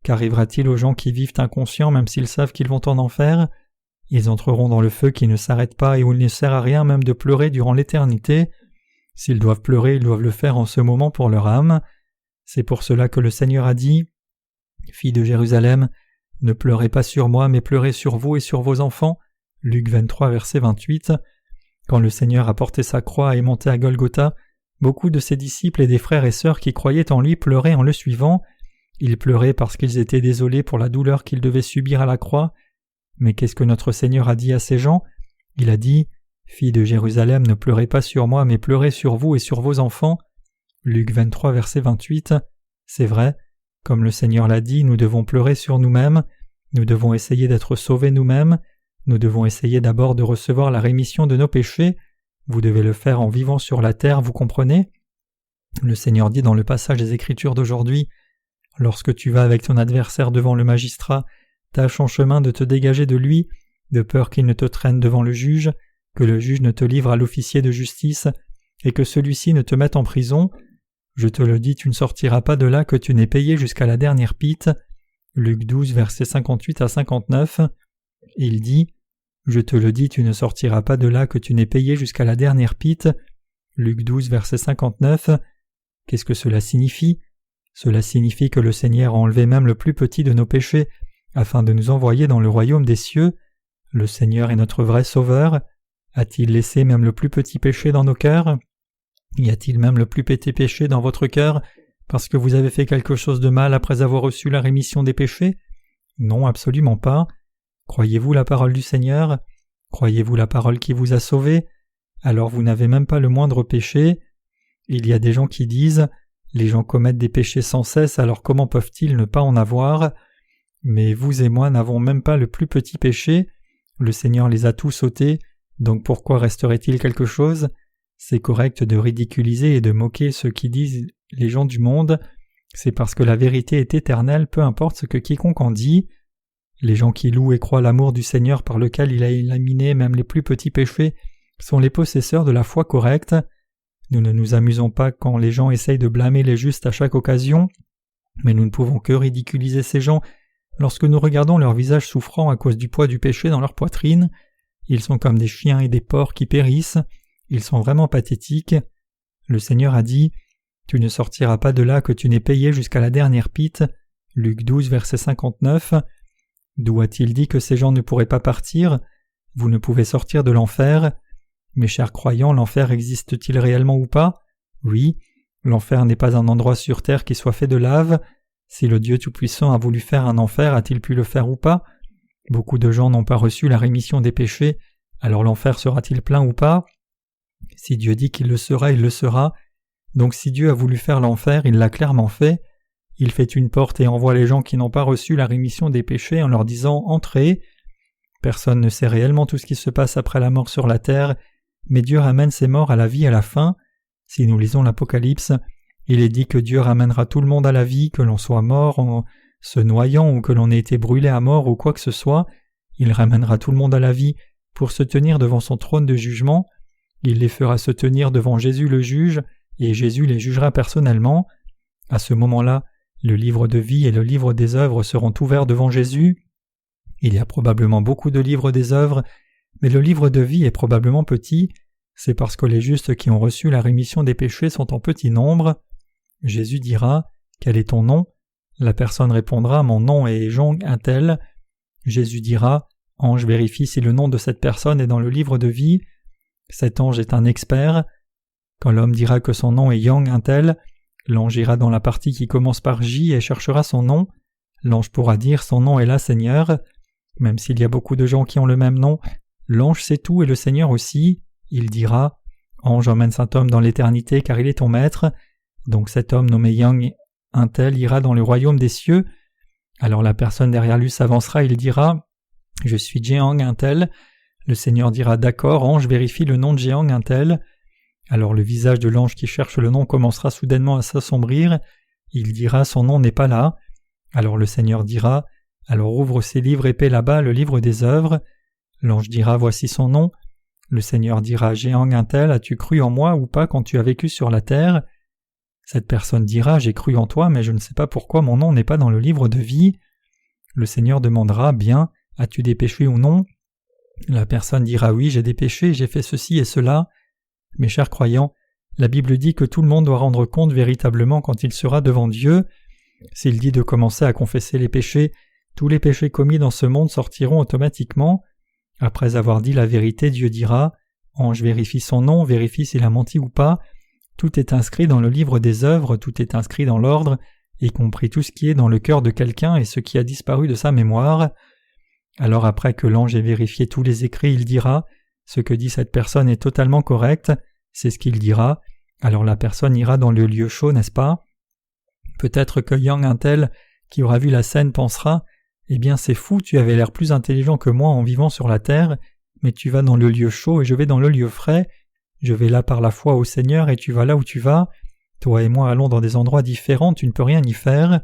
Qu'arrivera-t-il aux gens qui vivent inconscients même s'ils savent qu'ils vont en enfer? Ils entreront dans le feu qui ne s'arrête pas et où il ne sert à rien même de pleurer durant l'éternité. S'ils doivent pleurer, ils doivent le faire en ce moment pour leur âme. C'est pour cela que le Seigneur a dit « Filles de Jérusalem, ne pleurez pas sur moi, mais pleurez sur vous et sur vos enfants. » Luc 23, verset 28. Quand le Seigneur a porté sa croix et est monté à Golgotha, beaucoup de ses disciples et des frères et sœurs qui croyaient en lui pleuraient en le suivant. Ils pleuraient parce qu'ils étaient désolés pour la douleur qu'ils devaient subir à la croix. Mais qu'est-ce que notre Seigneur a dit à ces gens? Il a dit « Filles de Jérusalem, ne pleurez pas sur moi, mais pleurez sur vous et sur vos enfants. » Luc 23, verset 28. C'est vrai, comme le Seigneur l'a dit, nous devons pleurer sur nous-mêmes, nous devons essayer d'être sauvés nous-mêmes, nous devons essayer d'abord de recevoir la rémission de nos péchés. Vous devez le faire en vivant sur la terre, vous comprenez? Le Seigneur dit dans le passage des Écritures d'aujourd'hui « Lorsque tu vas avec ton adversaire devant le magistrat, tâche en chemin de te dégager de lui, de peur qu'il ne te traîne devant le juge, que le juge ne te livre à l'officier de justice, et que celui-ci ne te mette en prison. Je te le dis, tu ne sortiras pas de là que tu n'aies payé jusqu'à la dernière pite. » Luc 12, versets 58 à 59. Il dit « Je te le dis, tu ne sortiras pas de là que tu n'aies payé jusqu'à la dernière pite. » Luc 12, verset 59. Qu'est-ce que cela signifie? Cela signifie que le Seigneur a enlevé même le plus petit de nos péchés, afin de nous envoyer dans le royaume des cieux. Le Seigneur est notre vrai Sauveur. A-t-il laissé même le plus petit péché dans nos cœurs? Y a-t-il même le plus petit péché dans votre cœur parce que vous avez fait quelque chose de mal après avoir reçu la rémission des péchés? Non, absolument pas. Croyez-vous la parole du Seigneur? Croyez-vous la parole qui vous a sauvé? Alors vous n'avez même pas le moindre péché. Il y a des gens qui disent « Les gens commettent des péchés sans cesse, alors comment peuvent-ils ne pas en avoir ?» Mais vous et moi n'avons même pas le plus petit péché. Le Seigneur les a tous ôtés, donc pourquoi resterait-il quelque chose? C'est correct de ridiculiser et de moquer ceux qui disent les gens du monde. C'est parce que la vérité est éternelle, peu importe ce que quiconque en dit. Les gens qui louent et croient l'amour du Seigneur par lequel il a éliminé même les plus petits péchés sont les possesseurs de la foi correcte. Nous ne nous amusons pas quand les gens essayent de blâmer les justes à chaque occasion, mais nous ne pouvons que ridiculiser ces gens lorsque nous regardons leur visage souffrant à cause du poids du péché dans leur poitrine. Ils sont comme des chiens et des porcs qui périssent. Ils sont vraiment pathétiques. Le Seigneur a dit « Tu ne sortiras pas de là que tu n'aies payé jusqu'à la dernière pite. » Luc 12, verset 59. D'où a-t-il dit que ces gens ne pourraient pas partir? Vous ne pouvez sortir de l'enfer. Mes chers croyants, l'enfer existe-t-il réellement ou pas? Oui, l'enfer n'est pas un endroit sur terre qui soit fait de lave. Si le Dieu Tout-Puissant a voulu faire un enfer, a-t-il pu le faire ou pas? Beaucoup de gens n'ont pas reçu la rémission des péchés, alors l'enfer sera-t-il plein ou pas? Si Dieu dit qu'il le sera, il le sera. Donc si Dieu a voulu faire l'enfer, il l'a clairement fait. Il fait une porte et envoie les gens qui n'ont pas reçu la rémission des péchés en leur disant « Entrez ». Personne ne sait réellement tout ce qui se passe après la mort sur la terre, mais Dieu ramène ces morts à la vie à la fin. Si nous lisons l'Apocalypse, il est dit que Dieu ramènera tout le monde à la vie, que l'on soit mort en se noyant ou que l'on ait été brûlé à mort ou quoi que ce soit. Il ramènera tout le monde à la vie pour se tenir devant son trône de jugement. Il les fera se tenir devant Jésus le juge, et Jésus les jugera personnellement. À ce moment-là, le livre de vie et le livre des œuvres seront ouverts devant Jésus. Il y a probablement beaucoup de livres des œuvres, mais le livre de vie est probablement petit. C'est parce que les justes qui ont reçu la rémission des péchés sont en petit nombre. Jésus dira « Quel est ton nom ?» La personne répondra « Mon nom est Jean un tel ». Jésus dira « Ange, vérifie si le nom de cette personne est dans le livre de vie. » Cet ange est un expert. Quand l'homme dira que son nom est Yang un tel, l'ange ira dans la partie qui commence par J et cherchera son nom. L'ange pourra dire « Son nom est là, Seigneur ». Même s'il y a beaucoup de gens qui ont le même nom, l'ange sait tout et le Seigneur aussi. Il dira « Ange, emmène cet homme dans l'éternité car il est ton maître ». Donc cet homme nommé Yang un tel ira dans le royaume des cieux. Alors la personne derrière lui s'avancera et il dira « Je suis Jeang un tel ». Le Seigneur dira « D'accord, ange, vérifie le nom de Jeang un tel ». Alors le visage de l'ange qui cherche le nom commencera soudainement à s'assombrir. Il dira « Son nom n'est pas là ». Alors le Seigneur dira « Alors ouvre ces livres épais là-bas, le livre des œuvres ». L'ange dira « Voici son nom ». Le Seigneur dira « Jeang un tel, as-tu cru en moi ou pas quand tu as vécu sur la terre ?» Cette personne dira « J'ai cru en toi, mais je ne sais pas pourquoi mon nom n'est pas dans le livre de vie. » Le Seigneur demandera « Bien, as-tu des péchés ou non ?» La personne dira « Oui, j'ai des péchés, j'ai fait ceci et cela. » Mes chers croyants, la Bible dit que tout le monde doit rendre compte véritablement quand il sera devant Dieu. S'il dit de commencer à confesser les péchés, tous les péchés commis dans ce monde sortiront automatiquement. Après avoir dit la vérité, Dieu dira « Ange vérifie son nom, vérifie s'il a menti ou pas. Tout est inscrit dans le livre des œuvres, tout est inscrit dans l'ordre, y compris tout ce qui est dans le cœur de quelqu'un et ce qui a disparu de sa mémoire. Alors après que l'ange ait vérifié tous les écrits, il dira « Ce que dit cette personne est totalement correct », c'est ce qu'il dira. Alors la personne ira dans le lieu chaud, n'est-ce pas? Peut-être que Yang Intel, qui aura vu la scène, pensera « Eh bien c'est fou, tu avais l'air plus intelligent que moi en vivant sur la terre, mais tu vas dans le lieu chaud et je vais dans le lieu frais. Je vais là par la foi au Seigneur et tu vas là où tu vas. Toi et moi allons dans des endroits différents, tu ne peux rien y faire. »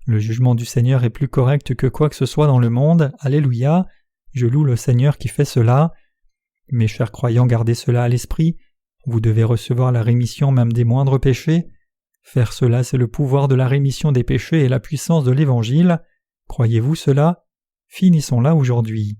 Le jugement du Seigneur est plus correct que quoi que ce soit dans le monde. Alléluia. Je loue le Seigneur qui fait cela. Mes chers croyants, gardez cela à l'esprit. Vous devez recevoir la rémission même des moindres péchés. Faire cela, c'est le pouvoir de la rémission des péchés et la puissance de l'Évangile. Croyez-vous cela? Finissons là aujourd'hui.